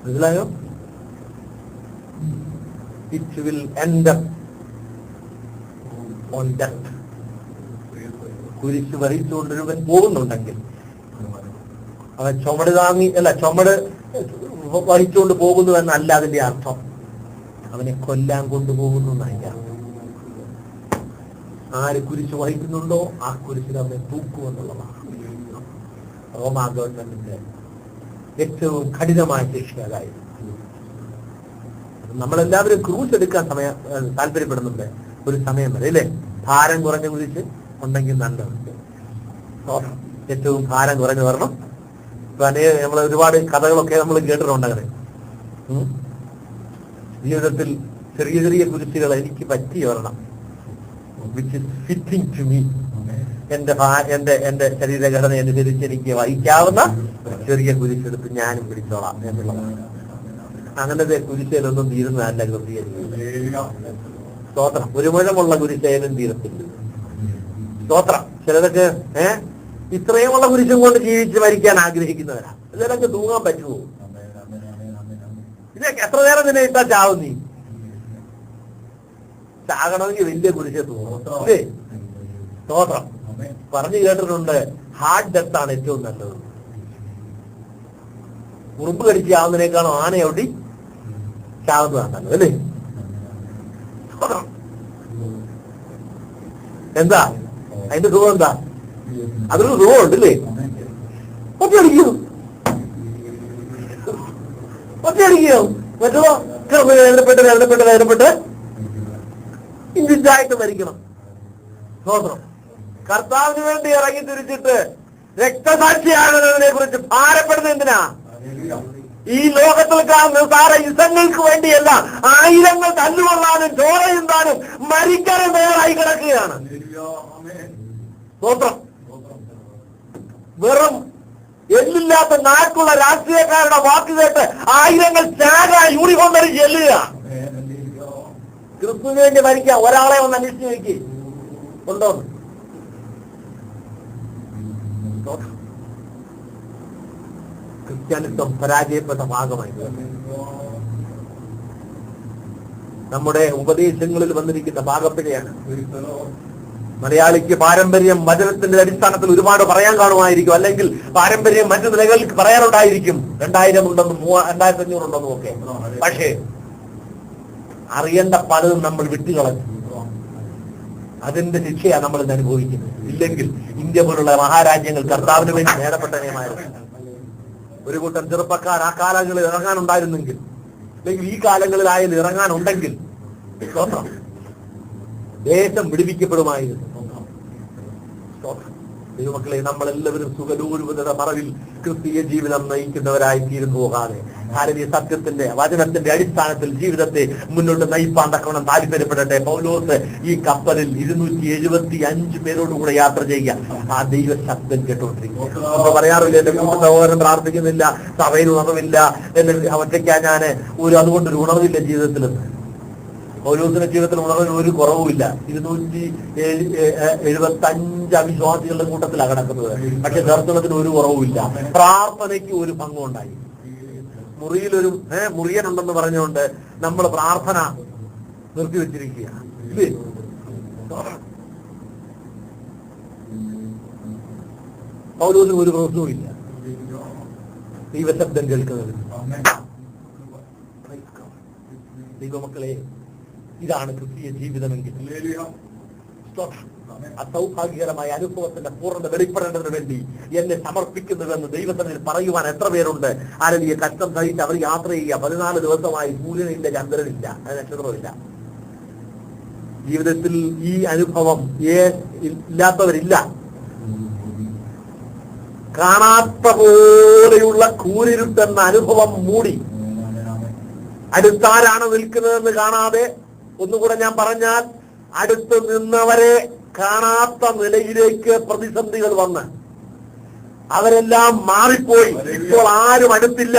മനസ്സിലായോ? It will end on death. കുരിശ് വഹിച്ചുകൊണ്ടൊരുവൻ പോകുന്നുണ്ടെങ്കിൽ അവൻ ചുമട് വഹിച്ചുകൊണ്ട് പോകുന്നു എന്നല്ല അതിന്റെ അർത്ഥം. അവനെ കൊല്ലാൻ കൊണ്ടുപോകുന്നു എന്നല്ല. ആര് കുരിശ് വഹിക്കുന്നുണ്ടോ ആ കുരിശിൽ അവനെ തൂക്കുമെന്നുള്ളതാണ് റോമാ ഗവൺമെന്റിന്റെ ഏറ്റവും കഠിനമായ ശിക്ഷ. അതായത് നമ്മളെല്ലാവരും ക്രൂശ് എടുക്കാൻ താല്പര്യപ്പെടുന്നുണ്ട് ഒരു സമയം വരെ, അല്ലേ? ഭാരം കുറഞ്ഞ കുരിശ് ഉണ്ടെങ്കിൽ നല്ലതുണ്ട്. ഏറ്റവും ഭാരം കുറഞ്ഞു വരണം. നമ്മൾ ഒരുപാട് കഥകളൊക്കെ നമ്മൾ കേട്ടിട്ടുണ്ട്. അങ്ങനെ ജീവിതത്തിൽ ചെറിയ ചെറിയ കുരിശുകൾ എനിക്ക് പറ്റി വരണം, which is fitting to me. എന്റെ ശരീരഘടന അനുസരിച്ച് എനിക്ക് വഹിക്കാവുന്ന ചെറിയ കുരിശെടുത്ത് ഞാനും പിടിച്ചോളാം എന്നുള്ളതാണ്. അങ്ങനത്തെ കുരിശയിലൊന്നും തീരുന്നതല്ല ക്രിസ്തീയ ജീവിതം. സ്തോത്രം. ഒരു മുഴമുള്ള കുരിശയിലും തീരത്തില്ല. സ്തോത്രം. ചിലതൊക്കെ ഇത്രയുമുള്ള കുരിശും കൊണ്ട് ജീവിച്ച് മരിക്കാൻ ആഗ്രഹിക്കുന്നവരാ. ഇതിലൊക്കെ തൂങ്ങാൻ പറ്റുമോ? ഇതൊക്കെ എത്ര നേരം നിന്നെ ഇട്ടാ ചാവും നീ? ചാകണമെങ്കിൽ വലിയ കുരിശെ തൂങ്ങും, അല്ലേ? സ്തോത്രം. പറഞ്ഞു കേട്ടിട്ടുണ്ട്, ഹാർട്ട് ഡെത്ത് ആണ് ഏറ്റവും നല്ലത്. ഉറുമ്പ് കടിച്ച് ചാവുന്നതിനേക്കാളും ആനയോടി ചാവുന്നതാണ് നല്ലത്, അല്ലേ? എന്താ അതിന്റെ സുഖം? എന്താ അതൊരു സുഖമുണ്ട്, അല്ലേ? ഒറ്റയടിക്കോ മറ്റോ വേദനപ്പെട്ട് ഇഞ്ചിഞ്ചായിട്ട് മരിക്കണം. സ്തോത്രം. കർത്താവിന് വേണ്ടി ഇറങ്ങി തിരിച്ചിട്ട് രക്തസാക്ഷിയാകുന്നതിനെ കുറിച്ച് ഭാരപ്പെടുന്നത് എന്തിനാ? ഈ ലോകത്തിൽ കാണുന്ന സാര യുദ്ധങ്ങൾക്ക് വേണ്ടിയല്ല, ആയിരങ്ങൾ തല്ലുകൊള്ളാനും ചോര ചിന്താനും മരിക്കാനും തയ്യാറായി കിടക്കുകയാണ്. സ്തോത്രം. വെറും എല്ലില്ലാത്ത നാക്കുള്ള രാഷ്ട്രീയക്കാരുടെ വാക്ക് കേട്ട് ആയിരങ്ങൾ ത്യാഗ യൂണിഫോം ധരിച്ച് ചെല്ലുക. ക്രിസ്തുവിന് വേണ്ടി മരിക്കുക. ഒരാളെ ഒന്ന് അന്വേഷിച്ച് നോക്കി ഉണ്ടോന്ന്. ക്രിസ്ത്യാനിത്വം പരാജയപ്പെട്ട ഭാഗമായി നമ്മുടെ ഉപദേശങ്ങളിൽ വന്നിരിക്കുന്ന ഭാഗപ്പിഴയാണ്. മലയാളിക്ക് പാരമ്പര്യം വചനത്തിന്റെ അടിസ്ഥാനത്തിൽ ഒരുപാട് പറയാൻ കാണുമായിരിക്കും, അല്ലെങ്കിൽ പാരമ്പര്യം മറ്റു നിലകളിൽ പറയാനുണ്ടായിരിക്കും. 2000 ഉണ്ടെന്നും 2500 ഉണ്ടെന്നും ഒക്കെ. പക്ഷേ അറിയേണ്ട പലതും നമ്മൾ വിട്ടുകളഞ്ഞു. അതിന്റെ ശിക്ഷയാണ് നമ്മൾ ഇന്ന് അനുഭവിക്കുന്നത്. ഇല്ലെങ്കിൽ ഇന്ത്യ പോലുള്ള മഹാരാജ്യങ്ങൾ കർത്താവിന് വേണ്ടി നേടപ്പെട്ട നിയമമായിരുന്നു. ഒരു കൂട്ടം ചെറുപ്പക്കാർ ആ കാലങ്ങളിൽ ഇറങ്ങാനുണ്ടായിരുന്നെങ്കിൽ, അല്ലെങ്കിൽ ഈ കാലങ്ങളിലായാലും ഇറങ്ങാനുണ്ടെങ്കിൽ ദേശം വിടുവിക്കപ്പെടുമായിരുന്നു. ദൈവമക്കളെ, നമ്മളെല്ലാവരും സുഖദൂരൂപതയുടെ മറവിൽ ക്രിസ്തീയ ജീവിതം നയിക്കുന്നവരായി തീർന്നു പോകാതെ ഭാരതീയ സത്യത്തിന്റെ വചനത്തിന്റെ അടിസ്ഥാനത്തിൽ ജീവിതത്തെ മുന്നോട്ട് നയിപ്പാൻ തക്കവണ്ണം താല്പര്യപ്പെടട്ടെ. പൗലോസ് ഈ കപ്പലിൽ 275 പേരോടുകൂടെ യാത്ര ചെയ്യുക. ആ ദൈവ ശബ്ദം കേട്ടോണ്ടിരിക്കുക. നമ്മൾ പറയാറില്ല, എന്റെ കൂട്ട സഹോദരൻ പ്രാർത്ഥിക്കുന്നില്ല, സഭയിൽ ഉണർവില്ല, എന്നെ ഒറ്റയ്ക്കാ ഞാന് അതുകൊണ്ടൊരു ഉണർവില്ല ജീവിതത്തിൽ. പൗലോസിന്റെ ജീവിതത്തിൽ ഉണർവിന് ഒരു കുറവുമില്ല. 275 അവിശ്വാസികളുടെ കൂട്ടത്തിലാണ് കിടക്കുന്നത്. പക്ഷെ ദർശനത്തിന് ഒരു കുറവുമില്ല. പ്രാർത്ഥനയ്ക്ക് ഒരു ഭംഗം ഉണ്ടായി. മുറിയിലൊരു മുറിയനുണ്ടെന്ന് പറഞ്ഞുകൊണ്ട് നമ്മൾ പ്രാർത്ഥന നിർത്തിവെച്ചിരിക്കുക. പൗലോസിന് ഒരു പ്രശ്നവും ഇല്ല ദൈവശബ്ദം കേൾക്കുന്നത്. ദൈവമക്കളെ, ഇതാണ് ക്രിസ്തീയ ജീവിതമെങ്കിൽ അസൗഭാഗ്യകരമായ അനുഭവത്തിന്റെ പൂർണ്ണത വെളിപ്പെടേണ്ടതിന് വേണ്ടി എന്നെ സമർപ്പിക്കുന്നുവെന്ന് ദൈവത്തിൽ പറയുവാൻ എത്ര പേരുണ്ട്? ആരെങ്കിലും കഷ്ടം സഹിച്ച് അവർ യാത്ര ചെയ്യുക. 14 ദിവസമായി സൂര്യനില്ല, ചന്ദ്രനില്ല, നക്ഷത്രമില്ല. ജീവിതത്തിൽ ഈ അനുഭവം ഇല്ലാത്തവരില്ല. കാണാത്ത പോലെയുള്ള കൂരിരുട്ടെന്ന അനുഭവം മൂടി അടുത്താരാണ് നിൽക്കുന്നതെന്ന് കാണാതെ ഒന്നുകൂടെ ഞാൻ പറഞ്ഞാൽ, അടുത്ത് നിന്നവരെ കാണാത്ത നിലയിലേക്ക് പ്രതിസന്ധികൾ വന്ന് അവരെല്ലാം മാറിപ്പോയി. ഇപ്പോൾ ആരും അടുത്തില്ല.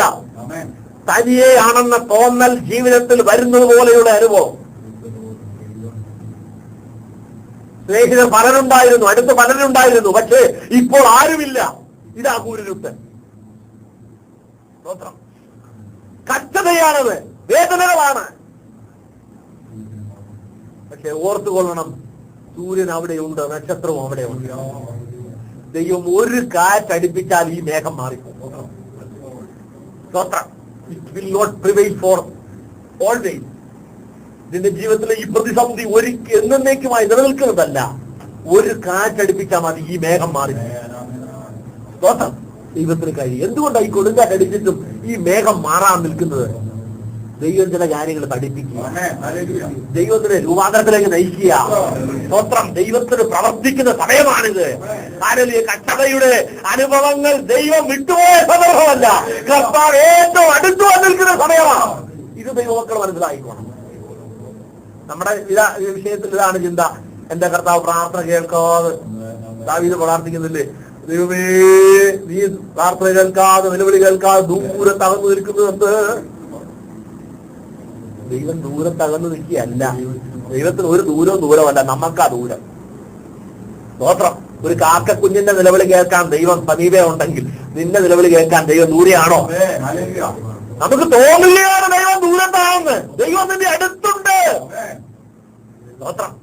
തനിയെ ആണെന്ന തോന്നൽ ജീവിതത്തിൽ വരുന്നത് പോലെയുള്ള അനുഭവം. സ്നേഹിതർ പലരുണ്ടായിരുന്നു, അടുത്ത് പലരുണ്ടായിരുന്നു, പക്ഷേ ഇപ്പോൾ ആരുമില്ല. ഇതാ കൂരിരുട്ട്. സ്തോത്രം. കഷ്ടതയാണത്, വേദനകളാണ്. പക്ഷെ ഓർത്തുകൊള്ളണം, സൂര്യൻ അവിടെയുണ്ട്, നക്ഷത്രവും അവിടെയുണ്ട്. ദൈവം ഒരു കാറ്റടിപ്പിച്ചാൽ ഈ മേഘം മാറിപ്പോകും. സ്തോത്രം. It will not prevail for always. നിന്റെ ജീവിതത്തിലെ ഈ പ്രതിസന്ധി എന്നേക്കുമായി നിലനിൽക്കുന്നതല്ല. ഒരു കാറ്റടിപ്പിച്ചാൽ മതി, ഈ മേഘം മാറി. സ്തോത്രം. ദൈവത്തിന് കഴിയും. എന്തുകൊണ്ടാണ് ഈ കൊടുങ്കാറ്റടിച്ചിട്ടും ഈ മേഘം മാറാൻ നിൽക്കുന്നത്? ദൈവം ചില കാര്യങ്ങൾ പഠിപ്പിക്കുക, ദൈവത്തിന് രൂപാന്തരത്തിലേക്ക് നയിക്കുക. സ്തോത്രം. ദൈവത്തിന് പ്രവർത്തിക്കുന്ന സമയമാണിത്. ആരെങ്കിലും കഷ്ടതയുടെ അനുഭവങ്ങൾ ദൈവം വിട്ടുപോയ സന്ദർഭമല്ല, കർത്താവ് ഏറ്റവും അടുത്തു വന്നിരിക്കുന്ന സമയമാണ്. ഇത് ദൈവമക്കൾ മനസ്സിലായിക്കോണം. നമ്മുടെ വിഷയത്തിൽ ഇതാണ് ചിന്ത. എന്റെ കർത്താവ് പ്രാർത്ഥന കേൾക്കാതെ, ദാവീദ് പ്രാർത്ഥിക്കുന്നില്ലേ, ദൈവമേ നീ പ്രാർത്ഥന കേൾക്കാതെ, നിലവിളി കേൾക്കാതെ ദൂരത്ത് അകന്നു നിൽക്കുന്നത്. ദൈവം ദൂരത്ത് അകന്നു നിൽക്കുകയല്ല. ദൈവത്തിന് ഒരു ദൂരമല്ല, നമുക്കാ ദൂരം. സ്തോത്രം. ഒരു കാക്ക കുഞ്ഞിന്റെ നിലവിളി കേൾക്കാൻ ദൈവം സമീപേ ഉണ്ടെങ്കിൽ നിന്റെ നിലവിളി കേൾക്കാൻ ദൈവം ദൂരെയാണോ? നമുക്ക് തോന്നില്ലാണ് ദൈവം ദൂരത്താണെന്ന്. ദൈവം നിന്റെ അടുത്തുണ്ട്. സ്തോത്രം.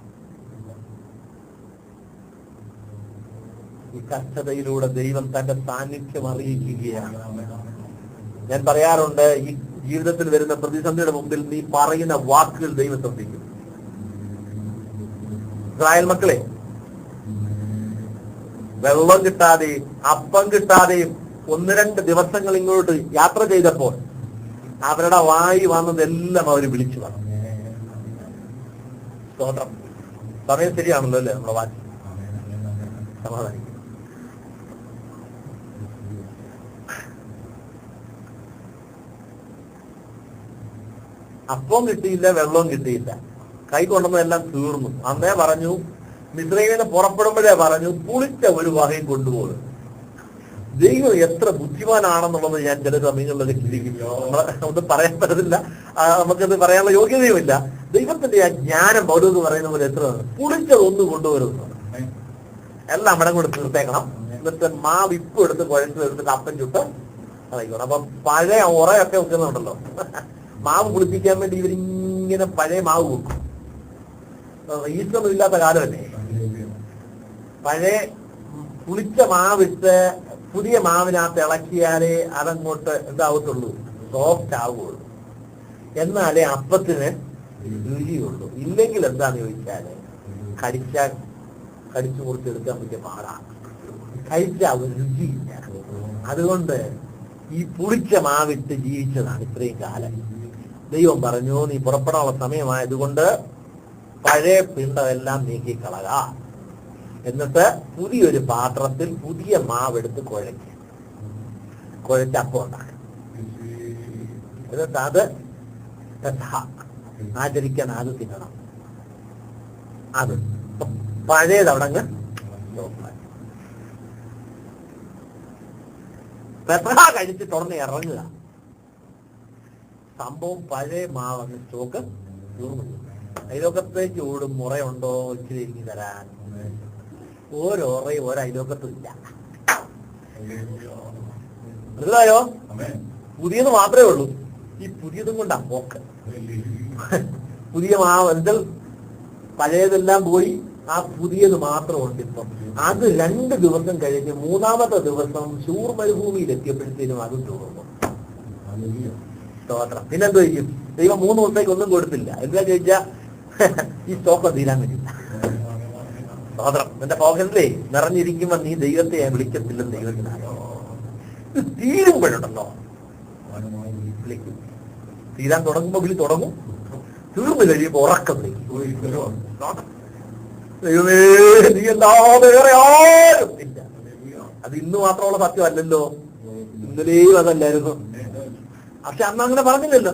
ഈ കഷ്ടതയിലൂടെ ദൈവം തന്റെ സാന്നിധ്യം അറിയിക്കുകയാണ്. ഞാൻ പറയാറുണ്ട്, ഈ ജീവിതത്തിൽ വരുന്ന പ്രതിസന്ധിയുടെ മുമ്പിൽ നീ പറയുന്ന വാക്കുകൾ ദൈവം ശ്രദ്ധിക്കും. ഇസ്രായേൽ മക്കളെ, വെള്ളം കിട്ടാതെയും അപ്പം കിട്ടാതെയും 1-2 ദിവസങ്ങൾ ഇങ്ങോട്ട് യാത്ര ചെയ്തപ്പോൾ അവരുടെ വായി വന്നതെല്ലാം അവർ വിളിച്ചു വന്നു. സ്തോത്രം. സമയം ശരിയാണല്ലോ അല്ലേ? നമ്മുടെ വാക്ക് സമാധാനിക്കും. അപ്പം കിട്ടിയില്ല, വെള്ളവും കിട്ടിയില്ല, കൈ കൊണ്ടുവന്നതെല്ലാം തീർന്നു. അന്നേ പറഞ്ഞു, മിസ്രയീമിന് പുറപ്പെടുമ്പോഴേ പറഞ്ഞു, പുളിച്ച ഒരു വകയും കൊണ്ടുപോകും. ദൈവം എത്ര ബുദ്ധിമാനാണെന്നുള്ളത് ഞാൻ ചില സമയങ്ങളിലൊക്കെ ചിന്തിക്കും. ഒന്നും പറയാൻ പറ്റത്തില്ല, നമുക്കത് പറയാനുള്ള യോഗ്യതയുമില്ല. ദൈവത്തിന്റെ ആ ജ്ഞാനം പൗലോസ് പറയുന്ന പോലെ എത്ര പുളിച്ചതൊന്നും കൊണ്ടുവരുന്നു. എല്ലാം അവിടെ കൂടെ തീർത്തേക്കണം. എന്നിട്ട് മാവ് ഇപ്പം എടുത്ത് എടുത്തിട്ട് അപ്പം ചുട്ട് കളയിക്കണം. അപ്പം പഴയ ഉറയൊക്കെ വെക്കുന്നുണ്ടല്ലോ, മാവ് പുളിപ്പിക്കാൻ വേണ്ടി ഇവരിങ്ങനെ പഴയ മാവ് വെക്കും. ഈസ്റ്റൊന്നും ഇല്ലാത്ത കാലമല്ലേ. പഴയ പുളിച്ച മാവിട്ട് പുതിയ മാവിനകത്ത് ഇളക്കിയാലേ അതങ്ങോട്ട് എന്താവത്തുള്ളൂ, സോഫ്റ്റ് ആവുകയുള്ളൂ. എന്നാലേ അപ്പത്തിന് രുചിയുള്ളൂ. ഇല്ലെങ്കിൽ എന്താന്ന് ചോദിച്ചാല് കടിച്ചു മുറിച്ചെടുക്കാൻ പറ്റിയ പാടാണ്. കഴിച്ചാൽ ഒരു രുചിയില്ല. അതുകൊണ്ട് ഈ പുളിച്ച മാവിട്ട് ജീവിച്ചതാണ് ഇത്രയും കാലം. ദൈവം പറഞ്ഞു, നീ പുറപ്പെടാനുള്ള സമയമായതുകൊണ്ട് പഴയ പിണ്ടമെല്ലാം നീക്കിക്കളക. എന്നിട്ട് പുതിയൊരു പാത്രത്തിൽ പുതിയ മാവെടുത്ത് കുഴച്ച് അപ്പം ഉണ്ടാക്കും. എന്നിട്ട് അത് ആചരിക്കാൻ അത് തിന്നണം. അത് പഴയതവിടങ്ങ് പെസഹ കഴിച്ച് തുറന്ന് ഇറങ്ങുക. സംഭവം പഴയ മാവങ്ങ് സ്റ്റോക്ക് തീർന്നു. അയലോക്കത്തേക്ക് ഓടും, മുറയുണ്ടോ ഇച്ചിരി ഇരിക്കി തരാൻ. ഓരോറയും ഒരയലോക്കത്തും ഇല്ല. മനസ്സിലായോ? പുതിയത് മാത്രമേ ഉള്ളൂ. ഈ പുതിയതും കൊണ്ടാ പോക്ക്. പുതിയ മാവ് എന്താ, പഴയതെല്ലാം പോയി, ആ പുതിയത് മാത്രമുണ്ട് ഇപ്പം. അത് 2 ദിവസം കഴിഞ്ഞ് 3-ാമത്തെ ദിവസം ശൂർ മരുഭൂമിയിൽ എത്തിയപ്പോഴത്തേനും അതും തീർന്നു. സ്തോത്രം. പിന്നെന്തോ ചെയ്യും? ദൈവം 3 ദിവസത്തേക്ക് ഒന്നും കൊടുത്തില്ല. എന്താ ചോദിച്ചാ, ഈ സ്റ്റോക്ക് തീരാൻ പറ്റില്ല. സ്തോത്രം. എന്റെ പോക്കറ്റിലേ നിറഞ്ഞിരിക്കുമ്പോ നീ ദൈവത്തെ വിളിക്കത്തില്ലെന്ന് ദൈവത്തിനാണ്. ഇത് തീരുമ്പോഴുണ്ടല്ലോ വിളിക്കും. തീരാൻ തുടങ്ങുമ്പോ വിളി തുടങ്ങും, തീർന്നു കഴിയുമ്പോ ഉറക്കം വിളിക്കും. ദൈവമേ നീ അല്ലാതെ വേറെ ആരും ഇല്ല. അത് ഇന്ന് മാത്രമുള്ള സത്യമല്ലല്ലോ, ഇന്നലെയും അതല്ലായിരുന്നു. പക്ഷെ അന്ന് അങ്ങനെ പറഞ്ഞില്ലല്ലോ.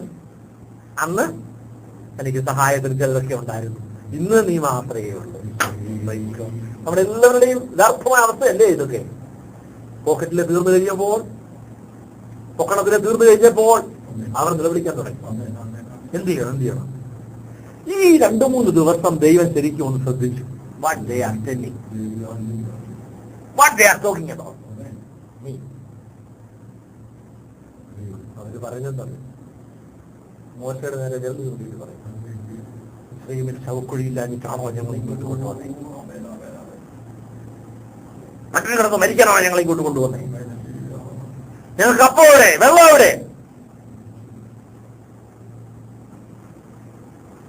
അന്ന് എനിക്ക് സഹായത്തിന് ചിലതൊക്കെ ഉണ്ടായിരുന്നു. ഇന്ന് നീ മാത്രമേ ഉള്ളൂ. നമ്മുടെ എല്ലാവരുടെയും യഥാർത്ഥമായ അവസ്ഥയല്ലേ ഇതൊക്കെ? പോക്കറ്റിലെ തീർന്നു കഴിഞ്ഞപ്പോൾ, പൊക്കണത്തിലെ തീർന്നു കഴിഞ്ഞപ്പോൾ അവർ നിലവിളിക്കാൻ തുടങ്ങി. എന്ത് ചെയ്യണം? ഈ 2-3 ദിവസം ദൈവം ശരിക്കും ഒന്ന് ശ്രദ്ധിച്ചു. What they are telling, what they are talking about me. അവര് പറയുന്നത് മോശയുടെ നേരെ ജലതി കൊണ്ടിട്ട് പറയും, ഇസ്രായേലിൽ ശവക്കുഴിയില്ലാഞ്ഞിട്ടാണോ ഞങ്ങൾ ഇങ്ങോട്ട് കൊണ്ടുവന്നേ? മറ്റൊരു കിടന്ന് മരിക്കാനാണോ ഞങ്ങൾ ഇങ്ങോട്ട് കൊണ്ടുവന്നേ? ഞങ്ങൾക്ക് അപ്പം എവിടെ, വെള്ളം എവിടെ?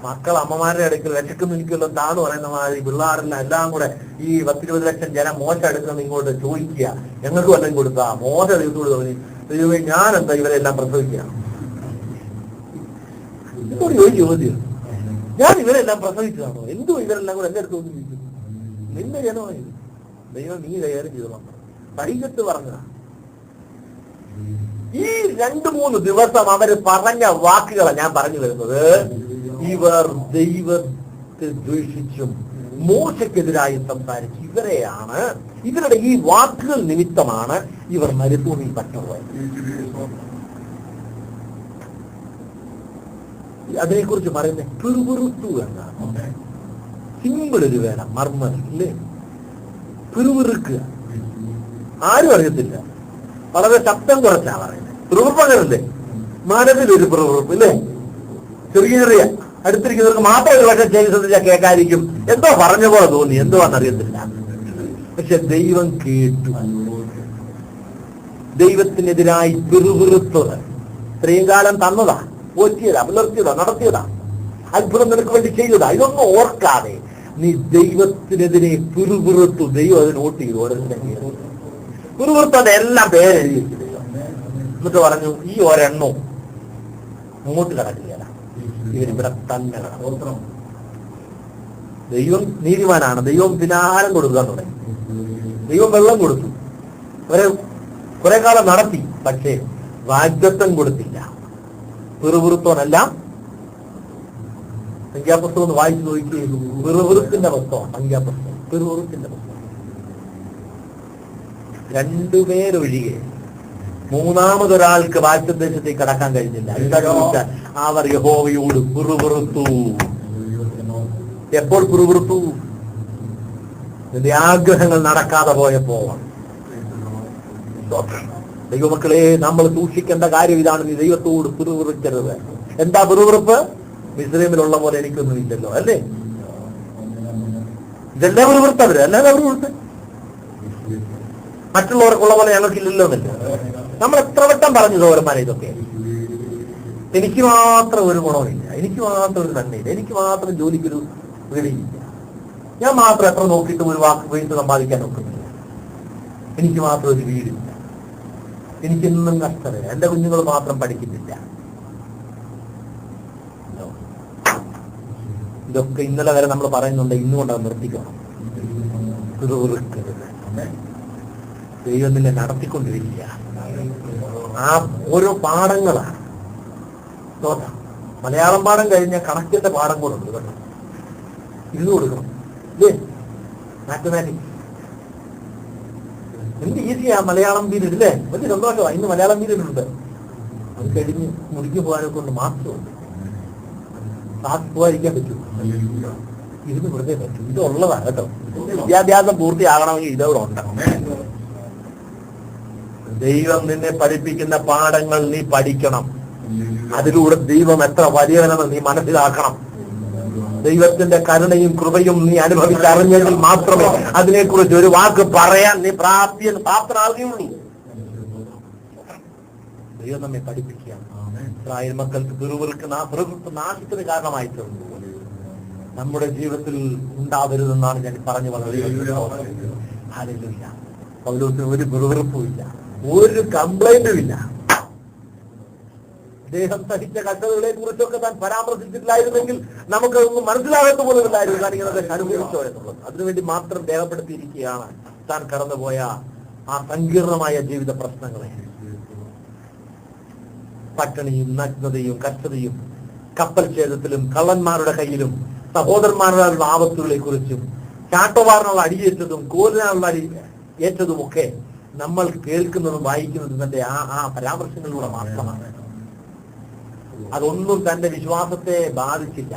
മക്കൾ അമ്മമാരുടെ അടുക്കൽ വിശക്കുന്നു എനിക്കുള്ള താന്ന് പറയുന്ന മാതിരി പിള്ളേരെല്ലാം എല്ലാം കൂടെ ഈ 10-20 ലക്ഷം ജനം മോശ അടുക്കുന്ന ഇങ്ങോട്ട് ചോദിക്കുക, ഞങ്ങൾക്ക് വല്ലതും കൊടുത്താ? മോശ ദൈവത്തോട് തോന്നി, ദൈവമേ ഞാൻ എന്താ ഇവരെല്ലാം പ്രസവിക്കുക? ഇതൊരു ചോദ്യം, ഞാൻ ഇവരെല്ലാം പ്രസവിച്ചതാണോ? എന്തോ ഇവരെല്ലാം കൂടെ എന്റെ അടുത്ത് തോന്നിയിരിക്കുന്നു? നിന്റെ ജനമായി ദൈവം നീ കൈകാര്യം ചെയ്തോളാം. കൈകെട്ട് പറഞ്ഞതാ. ഈ 2-3 ദിവസം അവര് പറഞ്ഞ വാക്കുകളാണ് ഞാൻ പറഞ്ഞു വരുന്നത്. ഇവർ ദൈവത്തെ ദ്വേഷിച്ചും മോശക്കെതിരായി സംസാരിച്ചു. ഇവരുടെ ഈ വാക്കുകൾ നിമിത്തമാണ് ഇവർ മരുഭൂമിയിൽ പറ്റുപോയത്. അതിനെക്കുറിച്ച് പറയുന്നത് പിറുപിറുത്തു എന്നാണ്. സിമ്പിൾ ഒരു വേണം, മർമ്മർ ഇല്ലേ? പിറുപിറുക്കുക. ആരും അറിയത്തില്ല, വളരെ ശബ്ദം കുറച്ചാ പറയുന്നത്. പിറുപിറുപ്പല്ലേ? മനസ്സിലൊരു പിറുപിറുപ്പ് ഇല്ലേ? ചെറിയ അടുത്തിരിക്കുന്നവർക്ക് മാത്രം ഒരു പക്ഷെ ചെയ്ത് ശ്രദ്ധിച്ചാൽ കേൾക്കാതിരിക്കും. എന്തോ പറഞ്ഞ പോലെ തോന്നി, എന്തുവാന്നറിയത്തില്ല. പക്ഷെ ദൈവം കേട്ടു. ദൈവത്തിനെതിരായി പിറുപിറുത്തത് ഇത്രയും കാലം തന്നതാ, പോറ്റിയതാ, പുലർത്തിയതാ, നടത്തിയതാ, അത്ഭുതം നിനക്ക് വേണ്ടി ചെയ്തതാ. ഇതൊന്നും ഓർക്കാതെ നീ ദൈവത്തിനെതിരെ പിറുപിറുത്തു. ദൈവം അത് നോട്ട് ചെയ്തു. ഓരോരുത്തരും പിറുപിറുത്തത് എല്ലാം പേരെഴുതി എന്നിട്ട് പറഞ്ഞു, ഈ ഒരെണ്ണവും അങ്ങോട്ട് കടക്കില്ല, ഇവരിവിടെ തന്നെ കിടക്കും. ദൈവം നീതിമാനാണ്. ദൈവം പിന്നാരം കൊടുക്കാൻ തുടങ്ങി. ദൈവം വെള്ളം കൊടുത്തു, അവരെ കുറെ കാലം നടത്തി. പക്ഷേ വാഗ്ദത്തം കൊടുത്തില്ല. പിറുപിറുത്തോനെല്ലാം സംഖ്യാപുസ്തകം ഒന്ന് വായിച്ചു നോക്കിയിരുന്നു. പിറുപിറുത്തിന്റെ പുസ്തകം, സംഖ്യാപുസ്തകം, പിറുപിറുത്തിന്റെ പുസ്തകം. 2 പേരൊഴികെ മൂന്നാമതൊരാൾക്ക് വാഗ്ദത്തദേശത്തേക്ക് കടക്കാൻ കഴിഞ്ഞില്ല. എന്താ ചോദിച്ചാൽ അവർ യഹോവയോട് പിറുപിറുത്തു. എപ്പോൾ പിറുപിറുത്തു? നിന്റെ ആഗ്രഹങ്ങൾ നടക്കാതെ പോയപ്പോ. ദൈവമക്കളെ, നമ്മൾ സൂക്ഷിക്കേണ്ട കാര്യം ഇതാണ്. നീ ദൈവത്തോട് പിറുപിറുക്കരുത്. എന്താ പിറുപിറുപ്പ്? മിസ്രൈമിലുള്ള പോലെ എനിക്കൊന്നും ഇല്ലല്ലോ, അല്ലേ? ഇതെല്ലാം പിറുപിറുത്തവര്, അല്ലാതെ പിറുപിറുത്ത് മറ്റുള്ളവർക്കുള്ള പോലെ ഞങ്ങൾക്കില്ലല്ലോ എന്നല്ല. നമ്മൾ എത്ര വട്ടം പറഞ്ഞു സൗരന്മാരെ, ഇതൊക്കെ എനിക്ക് മാത്രം ഒരു ഗുണമില്ല, എനിക്ക് മാത്രം ഒരു നന്മയില്ല, എനിക്ക് മാത്രം ജോലിക്കൊരു വിലയില്ല, ഞാൻ മാത്രം എത്ര നോക്കിയിട്ട് ഒരു വാക്ക് പൈസ സമ്പാദിക്കാൻ നോക്കുന്നില്ല, എനിക്ക് മാത്രം ഒരു വീടില്ല, എനിക്കിന്നും കഷ്ടമില്ല, എന്റെ കുഞ്ഞുങ്ങൾ മാത്രം പഠിക്കുന്നില്ല. ഇതൊക്കെ ഇന്നലെ വരെ നമ്മൾ പറയുന്നുണ്ട്, ഇന്നുകൊണ്ട് അത് നിർത്തിക്കണം. ദൈവം നിന്നെ നടത്തിക്കൊണ്ടിരിക്കുക. ആ ഓരോ പാഠങ്ങളാണ്. മലയാളം പാഠം കഴിഞ്ഞ കണക്കിന്റെ പാഠം കൂടെ ഉണ്ട് കേട്ടോ. ഇത് കൊടുക്കണം, ഇല്ലേ? മാത്തമാറ്റിക്സ് എന്ത് ഈസിയാ. മലയാളം പീരീഡ് ഇല്ലേ? വലിയ സന്തോഷമാണ്. ഇന്ന് മലയാളം പീരീഡ് ഉണ്ട്. അത് കഴിഞ്ഞ് മുടിക്ക് പോകാനൊക്കെ കൊണ്ട് മാത്രമുണ്ട്. ക്ലാസ് പോകാതിരിക്കാൻ പറ്റൂ, ഇരുന്ന് വെറുതെ പറ്റും. ഇത് ഉള്ളതാണ് കേട്ടോ. വിദ്യാഭ്യാസം പൂർത്തിയാകണമെങ്കിൽ ഇതവിടെ ഉണ്ടാകും. ദൈവം നിന്നെ പഠിപ്പിക്കുന്ന പാഠങ്ങൾ നീ പഠിക്കണം. അതിലൂടെ ദൈവം എത്ര വലിയവനെന്ന് നീ മനസ്സിലാക്കണം. ദൈവത്തിന്റെ കരുണയും കൃപയും നീ അനുഭവിച്ചറിഞ്ഞെങ്കിൽ മാത്രമേ അതിനെക്കുറിച്ച് ഒരു വാക്ക് പറയാൻ നീ പ്രാപ്തനാകുകയുള്ളൂ. ദൈവം നമ്മെ പഠിപ്പിക്കുക. ഇസ്രായേൽ മക്കൾക്ക് പിറുപിറുക്ക് നാശത്തിന് കാരണമായിട്ടുണ്ട്. നമ്മുടെ ജീവിതത്തിൽ ഉണ്ടാവരുതെന്നാണ് ഞാൻ പറഞ്ഞു വന്നത്. ഹല്ലേലൂയ. പൗലോസിന് ഒരു പിറുപിറുപ്പും ഇല്ല, ഒരു കംപ്ലൈന്റും ഇല്ല. അദ്ദേഹം സഹിച്ച കഷ്ടതകളെ കുറിച്ചൊക്കെ താൻ പരാമർശിച്ചിട്ടില്ലായിരുന്നെങ്കിൽ നമുക്കതൊന്നും മനസ്സിലാകത്ത പോലും ഇല്ലായിരുന്നു. താൻ ഇങ്ങനെ അനുഭവിച്ചോ എന്നുള്ളത് അതിനുവേണ്ടി മാത്രം രേഖപ്പെടുത്തിയിരിക്കുകയാണ് താൻ കടന്നുപോയ ആ സങ്കീർണമായ ജീവിത പ്രശ്നങ്ങളെ. പട്ടിണിയും നഗ്നതയും കഷ്ടതയും കപ്പൽ ഛേദത്തിലും കള്ളന്മാരുടെ കയ്യിലും സഹോദരന്മാരുടെ ആപത്തുകളെ കുറിച്ചും ചാട്ടവാറിനുള്ള അടിയേറ്റതും കോലിനാനുള്ള ഏറ്റതുമൊക്കെ നമ്മൾ കേൾക്കുന്നതും വായിക്കുന്നതും തന്റെ ആ പരാമർശങ്ങളിലൂടെ മാത്രമാണ്. അതൊന്നും തന്റെ വിശ്വാസത്തെ ബാധിച്ചില്ല,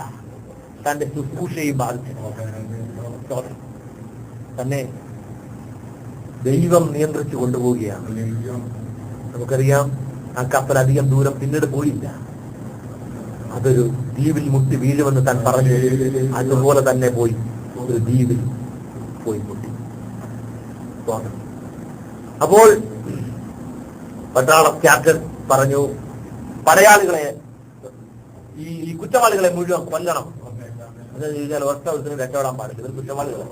തന്റെ ശുശ്രൂഷയും ബാധിച്ചില്ല. തന്നെ ദൈവം നിയന്ത്രിച്ചു കൊണ്ടുപോവുകയാണ്. നമുക്കറിയാം, ആ കപ്പൽ അധികം ദൂരം പിന്നീട് പോയില്ല. അതൊരു ദ്വീപിൽ മുട്ടി വീഴുമെന്ന് താൻ പറഞ്ഞു. അതുപോലെ തന്നെ പോയി ഒരു ദ്വീപിൽ പോയി മുട്ടി. അപ്പോൾ പട്ടാള ക്യാപ്റ്റൻ പറഞ്ഞു, പടയാളികളെ, ഈ കുറ്റവാളികളെ മുഴുവൻ കൊല്ലണം. എന്ന് കഴിഞ്ഞാൽ ഒറ്റ ദിവസത്തിന് രക്ഷപ്പെടാൻ പാടില്ല, ഇവർ കുറ്റവാളികളെ.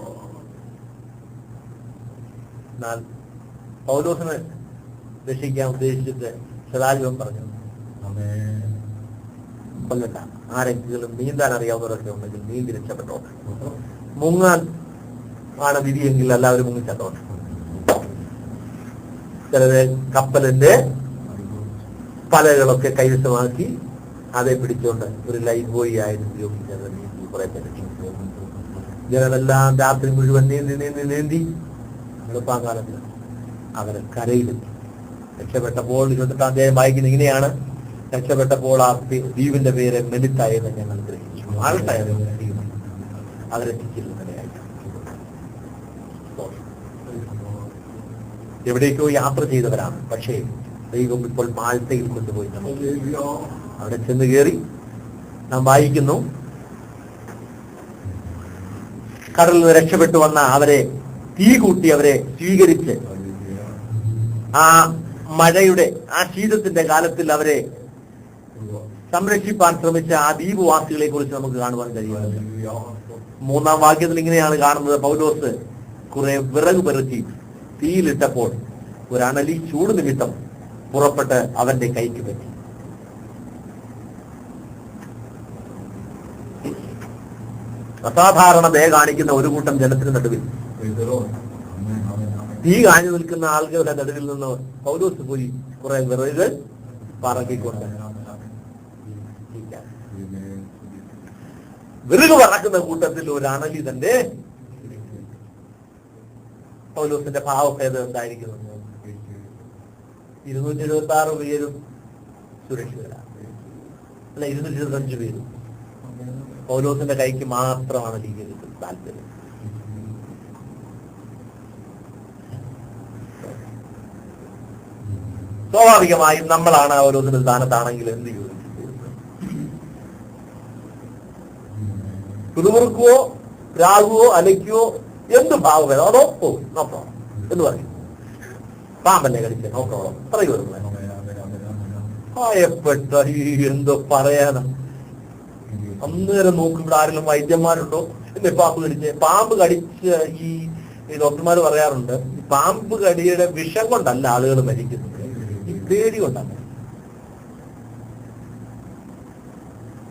എന്നാൽ പൗലോസിനെ രക്ഷിക്കാൻ ഉദ്ദേശിച്ചിട്ട് ശതാധിപൻ പറഞ്ഞു, കൊല്ലണ്ട, ആരെങ്കിലും നീന്താൻ അറിയാവുന്നവരൊക്കെ ഉണ്ടെങ്കിൽ നീന്തി രക്ഷപ്പെട്ടോട്ടെ. മുങ്ങാൻ ആണ് വിധിയെങ്കിൽ എല്ലാവരും മുങ്ങിച്ചോട്ടെ. ചിലരെ കപ്പലിന്റെ പലകളൊക്കെ കൈവശമാക്കി അതേ പിടിച്ചുകൊണ്ട് ഒരു ലൈഫ് ബോയി ആയിട്ട് ഉപയോഗിച്ചത് നീന്തി കുറെ പേര്. ജനമെല്ലാം രാത്രി മുഴുവൻ നീന്തി എളുപ്പാങ്കാലത്ത് അവരെ കരയിലെത്തി. രക്ഷപ്പെട്ടപ്പോൾ 28-ാം അധ്യായം വായിക്കുന്ന ഇങ്ങനെയാണ്, രക്ഷപ്പെട്ടപ്പോൾ ആ ദ്വീപിന്റെ പേര് മെലിത്തായെന്ന് ഞങ്ങൾ ഗ്രഹിച്ചു. ആൾട്ടായിരുന്നു അവരെത്തിച്ചിരുന്നതിനായിട്ട്. എവിടേക്കോ യാത്ര ചെയ്തവരാണ്, പക്ഷേ ദൈവം ഇപ്പോൾ മാൾട്ടയിൽ കൊണ്ടുപോയി. അവിടെ ചെന്ന് കയറി നാം വായിക്കുന്നു, കടലിൽ നിന്ന് രക്ഷപ്പെട്ടു വന്ന അവരെ തീ കൂട്ടി അവരെ സ്വീകരിച്ച് ആ മഴയുടെ ആ ശീതത്തിന്റെ കാലത്തിൽ അവരെ സംരക്ഷിപ്പാൻ ശ്രമിച്ച ആ ദ്വീപവാസികളെ കുറിച്ച് നമുക്ക് കാണുവാൻ കഴിയുന്നത്. 3-ാം വാക്യത്തിൽ ഇങ്ങനെയാണ് കാണുന്നത്, പൗലോസ് കുറെ വിറക് പെറുക്കി തീയിലിട്ടപ്പോൾ ഒരു അണലി ചൂട് നിമിത്തം പുറപ്പെട്ട് അവന്റെ കൈക്ക് പറ്റി. അസാധാരണ ദയ കാണിക്കുന്ന ഒരു കൂട്ടം ജനത്തിന് നടുവിൽ, തീ കാഞ്ഞു നിൽക്കുന്ന ആളുകളുടെ നടുവിൽ നിന്ന് പൗലോസ് പോയി കുറെ വിറകുകൾ പറക്കിക്കൊണ്ട് വിറക് പറക്കുന്ന കൂട്ടത്തിൽ ഒരു അണലി തന്റെ പൗലോസിന്റെ ഭാവഭേദം എന്തായിരിക്കുന്നു? 276 പേരും സുരക്ഷിതരാണ്, അല്ല 225 പേരും. പൗലോസിന്റെ കൈക്ക് മാത്രമാണ് ലീഗലിൽ താല്പര്യം. സ്വാഭാവികമായും നമ്മളാണ് പൗലോസിന്റെ സ്ഥാനത്താണെങ്കിൽ എന്ത് ചെയ്യും? പിറുപിറുക്കുവോ രാകുവോ അലയ്ക്കുവോ എന്ത് ഭാവമേതോ അതോ നോക്കോ എന്ന് പറയും. പാമ്പന്നെ കളിച്ച് നോക്കോ പറയുക ഭയപ്പെട്ട എന്തോ പറയാനാ. അന്നേരം നോക്കും ഇവിടെ ആരെങ്കിലും വൈദ്യന്മാരുണ്ടോ എന്നെ പാമ്പ് കടിച്ച് ഈ ഡോക്ടർമാർ പറയാറുണ്ട്, പാമ്പ് കടിയുടെ വിഷം കൊണ്ടല്ല ആളുകൾ മരിക്കുന്നത്, ഈ പേടി കൊണ്ടല്ല.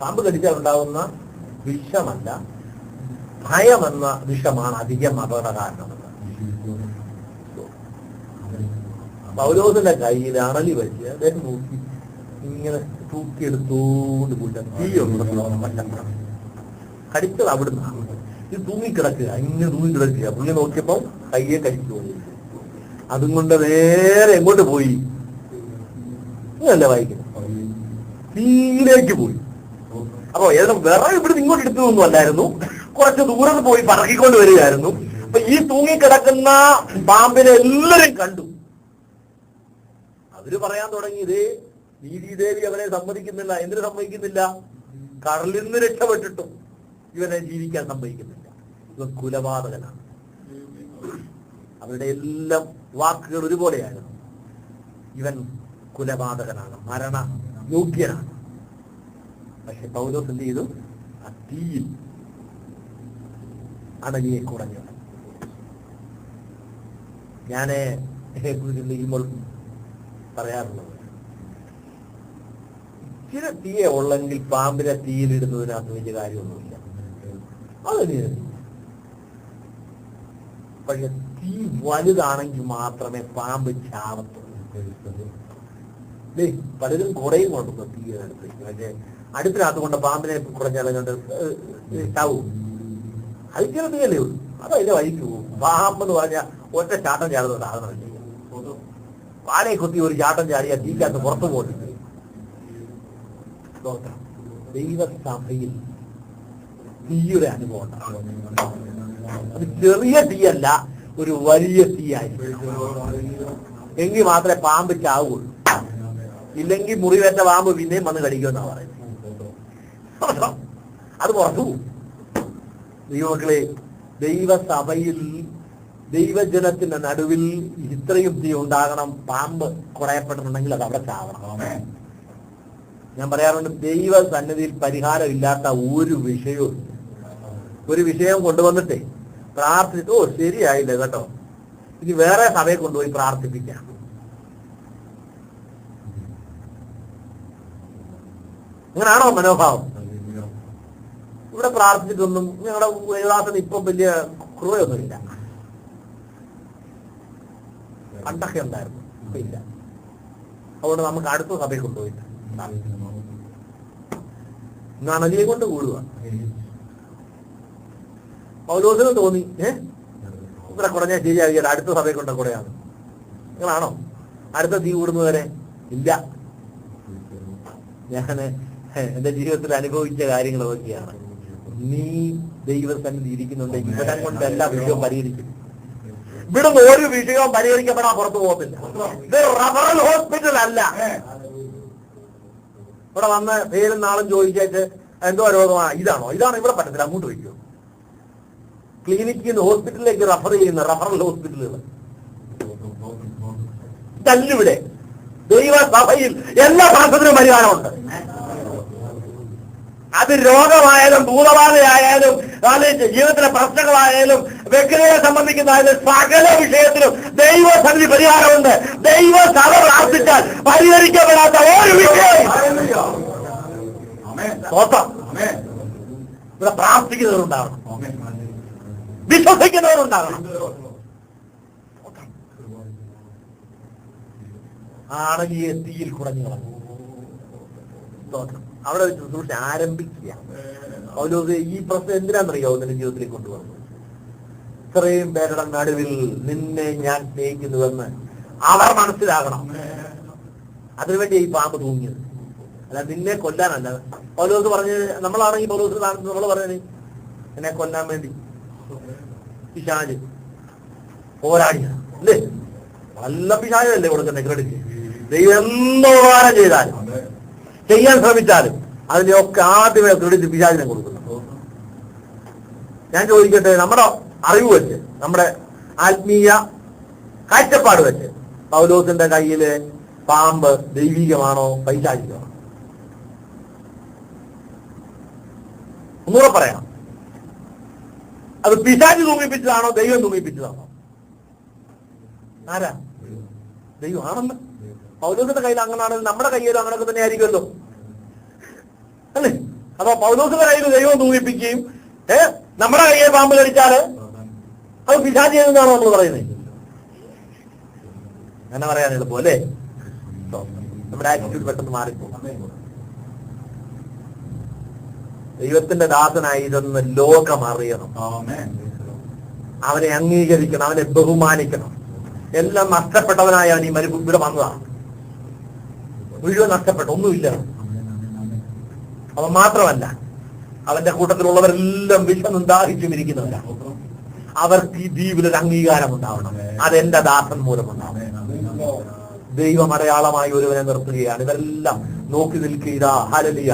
പാമ്പ് കടിച്ചാൽ ഉണ്ടാകുന്ന വിഷമല്ല, ഭയമെന്ന വിഷമാണ് അധികം അപകടകാരണമെന്ന്. പൗലോസിന്റെ കയ്യിൽ അണലി വെച്ച് അദ്ദേഹം നോക്കി ഇങ്ങനെ തൂക്കിയെടുത്തോണ്ട് പോയിട്ട് തീയൊന്നും കടിച്ചത് അവിടുന്ന്. ഇത് തൂങ്ങിക്കിടക്കുക, ഇങ്ങനെ തൂങ്ങിക്കിടക്കുക. പുള്ളി നോക്കിയപ്പോ കയ്യെ കടിച്ചു പോയി. അതും കൊണ്ട് നേരെ എങ്ങോട്ട് പോയി? ഇതല്ലേ വായിക്കുന്നത്, തീയിലേക്ക് പോയി. അപ്പൊ ഏതും വിറക് ഇവിടുന്ന് ഇങ്ങോട്ട് എടുത്തതൊന്നും അല്ലായിരുന്നു, കുറച്ച് ദൂരം പോയി പറക്കിക്കൊണ്ട് വരികയായിരുന്നു. അപ്പൊ ഈ തൂങ്ങിക്കിടക്കുന്ന പാമ്പിനെ എല്ലാരും കണ്ടു. അവര് പറയാൻ തുടങ്ങിയത്, നീതിദേവി അവനെ സമ്മതിക്കുന്നില്ല. എന്തിനു സമ്മതിക്കുന്നില്ല? കടലിൽ നിന്ന് രക്ഷപ്പെട്ടിട്ടും ഇവനെ ജീവിക്കാൻ സമ്മതിക്കുന്നില്ല. ഇവൻ കുലപാതകനാണ്. അവരുടെ എല്ലാം വാക്കുകൾ ഒരുപോലെയായിരുന്നു. ഇവൻ കുലപാതകനാണ്, മരണ യോഗ്യനാണ്. പക്ഷെ പൗലോസ് എന്ത് ചെയ്തു? ആ തീയിൽ അണലിയെ കുറഞ്ഞു. ഞാന് കുറിച്ചുമ്പോൾ പറയാറുള്ളത്, ഇച്ചിരി തീയെ ഉള്ളെങ്കിൽ പാമ്പിനെ തീയിലിടുന്നതിനകത്ത് വലിയ കാര്യമൊന്നുമില്ല. അതിന് പക്ഷെ തീ വലുതാണെങ്കിൽ മാത്രമേ പാമ്പ് ചാവത്തുള്ളൂ. പലരും കുറയും കൊണ്ടുവന്നു തീയെടുത്ത്. പക്ഷെ അടുപ്പിനകത്ത് കൊണ്ട് പാമ്പിനെ കുറഞ്ഞാലുണ്ട് ചാവും. അത് ചെറുതല്ലേ ഉള്ളൂ, അത് അതിന്റെ വഴിക്ക് പോകും. പാമ്പെന്ന് പറഞ്ഞാൽ ഒറ്റ ചാട്ടം ചാടുന്ന സാധനമല്ലേ. പാലയെ കുത്തി ഒരു ചാട്ടം ചാടിയാൽ തീക്കകത്ത് പുറത്തു പോകുന്നില്ല. ദൈവസഭയിൽ തീയുടെ അനുഭവം ഉണ്ടാകും. അത് ചെറിയ തീയല്ല, ഒരു വലിയ തീയായിരിക്കും. എങ്കിൽ മാത്രമേ പാമ്പ് ചാവുള്ളൂ. ഇല്ലെങ്കിൽ മുറിവേറ്റ പാമ്പ് പിന്നെയും വന്ന് കടിക്കുമെന്നാ പറയുന്നത്. അത് പുറത്തു പോകും. ദൈവമക്കളെ, ദൈവസഭയിൽ ദൈവജനത്തിന്റെ നടുവിൽ ഇത്രയും തീ ഉണ്ടാകണം. പാമ്പ് കുറയപ്പെട്ടിട്ടുണ്ടെങ്കിൽ അത് അവിടെ ചാവണം. ഞാൻ പറയാറുണ്ട്, ദൈവ സന്നിധിയിൽ പരിഹാരമില്ലാത്ത ഒരു വിഷയവും. ഒരു വിഷയം കൊണ്ടുവന്നിട്ടേ പ്രാർത്ഥിച്ചു, ഓ ശരിയായില്ല കേട്ടോ, ഇനി വേറെ സഭയെ കൊണ്ടുപോയി പ്രാർത്ഥിപ്പിക്കാം. അങ്ങനാണോ മനോഭാവം? ഇവിടെ പ്രാർത്ഥിച്ചിട്ടൊന്നും ഞങ്ങളുടെ ദേവദാസന് ഇപ്പം വലിയ കൃപയൊന്നുമില്ല. പണ്ടൊക്കെ ഉണ്ടായിരുന്നു, ഇപ്പൊ ഇല്ല. അതുകൊണ്ട് നമുക്ക് അടുത്ത സഭയെ കൊണ്ടുപോയിട്ട് നനലിയെ കൊണ്ട് കൂടുക. പൗലോസിന് തോന്നി, ഇവിടെ കുറഞ്ഞ ശരിയാകില്ല, അടുത്ത സഭയെ കൊണ്ട് കൂടെയാണ്. നിങ്ങളാണോ അടുത്ത തീ കൂടുന്നവരെ? ഇല്ല. ഞാന് എന്റെ ജീവിതത്തിൽ അനുഭവിച്ച കാര്യങ്ങളൊക്കെയാണ്. നീ ദൈവസന്നിധി ഇരിക്കുന്നുണ്ടെങ്കിൽ ഇവിടം കൊണ്ട് എല്ലാ വിഷയവും പരിഹരിക്കും. ഇവിടുന്ന് ഒരു വിഷയവും പരിഹരിക്കപ്പെടാൻ പുറത്തു പോകത്തില്ല. ഇത് റഫറൽ ഹോസ്പിറ്റൽ അല്ല. ഇവിടെ വന്ന് പേരും നാളും ചോദിച്ചിട്ട് എന്തോ രോഗമാണ്, ഇതാണോ ഇവിടെ പറ്റത്തില്ല, അങ്ങോട്ട് വയ്ക്കോ. ക്ലിനിക്കിൽ നിന്ന് ഹോസ്പിറ്റലിലേക്ക് റഫർ ചെയ്യുന്ന റഫറൽ ഹോസ്പിറ്റലുകൾ ഇതല്ലിവിടെ. ദൈവസഭയിൽ എല്ലാ പ്രാർത്ഥനയും പരിഹാരമുണ്ട്. അത് രോഗമായാലും ഭൂതബാധയായാലും ജീവിതത്തിലെ പ്രശ്നങ്ങളായാലും വ്യക്തികളെ സംബന്ധിക്കുന്നതായാലും സകല വിഷയത്തിലും ദൈവസന്നിധി പരിഹാരമുണ്ട്. ദൈവസഭ പ്രാർത്ഥിച്ചാൽ പരിഹരിക്കപ്പെടാത്ത ഒരു വിഷയം ഇവിടെ പ്രാർത്ഥിക്കുന്നവരുണ്ടാകണം, വിശ്വസിക്കുന്നവരുണ്ടാകണം. ആണെങ്കിൽ തീയിൽ കുടഞ്ഞു കളഞ്ഞു. അവിടെ വെച്ച് ശുശ്രൂഷ ആരംഭിക്കുക. പൗലോസ് ഈ പ്രശ്നം എന്തിനാണെന്നറിയോ നിന്റെ ജീവിതത്തിലേക്ക് കൊണ്ടുവന്നു? ഇത്രയും പേരുടെ നടുവിൽ നിന്നെ ഞാൻ സ്നേഹിക്കുന്നുവെന്ന് അവർ മനസ്സിലാകണം. അതിനുവേണ്ടി ഈ പാമ്പ് തൂങ്ങിയത്, അല്ല നിന്നെ കൊല്ലാനല്ല. പൗലോസ് പറഞ്ഞ്, നമ്മളാണെങ്കിൽ പൗലോസ് നമ്മൾ പറഞ്ഞത് എന്നെ കൊല്ലാൻ വേണ്ടി പിശാച് പോരാടിയ അല്ലേ? നല്ല പിശാചല്ലേ കൊടുക്കണ്ടേ ക്രെഡിറ്റ്. ദൈവം എന്തോപാനം ചെയ്താലും ചെയ്യാൻ ശ്രമിച്ചാലും അതിനെയൊക്കെ ആദ്യമേ ക്രെഡിറ്റ് പിശാചിനെ കൊടുക്കുന്നു. ഞാൻ ചോദിക്കട്ടെ, നമ്മുടെ അറിവ് വെച്ച്, നമ്മുടെ ആത്മീയ കാഴ്ചപ്പാട് വെച്ച് പൗലോസിന്റെ കയ്യില് പാമ്പ് ദൈവികമാണോ പൈശാചികമാണോ? ഒന്നുകൂടെ പറയാം. അത് പിശാചി തൂങ്ങിപ്പിച്ചതാണോ ദൈവം തൂങ്ങിപ്പിച്ചതാണോ? ആരാ? ദൈവം ആണല്ലോ. പൗലോസിന്റെ കയ്യിൽ അങ്ങനാണെങ്കിൽ നമ്മുടെ കയ്യിലും അങ്ങനെയൊക്കെ തന്നെ ആയിരിക്കുമല്ലോ അല്ലേ? അപ്പൊ പൗലോസിന്റെ കയ്യിൽ ദൈവം തൂങ്ങിപ്പിക്കുകയും നമ്മുടെ കയ്യിൽ പാമ്പ് കടിച്ചാല് അത് പിശാചി എന്നാണോ നമ്മൾ പറയുന്നത്? അങ്ങനെ പറയാൻ എളുപ്പം അല്ലേ? നമ്മുടെ ആറ്റിറ്റ്യൂഡ് പെട്ടെന്ന് മാറിപ്പോകും. ദൈവത്തിന്റെ ദാസനായി ഇതൊന്ന് ലോകം അറിയണം. അവനെ അംഗീകരിക്കണം, അവനെ ബഹുമാനിക്കണം. എല്ലാം നഷ്ടപ്പെട്ടവനായ അവൻ ഈ ഇവിടെ വന്നതാണ്. മുഴുവൻ നഷ്ടപ്പെട്ട ഒന്നുമില്ല. അവൻ മാത്രമല്ല, അവന്റെ കൂട്ടത്തിലുള്ളവരെല്ലാം വിഷം ദാഹിച്ചും ഇരിക്കുന്നവരാണ്. അവർക്ക് ഈ ദ്വീപിലൊരു അംഗീകാരം ഉണ്ടാവണം. അതെന്റെ ദാസൻ മൂലമുണ്ടാവണം. ദൈവം അടയാളമായി ഒരുവനെ നിർത്തുകയാണ്. ഇതെല്ലാം നോക്കി നിൽക്കുക. ഹല്ലേലൂയ.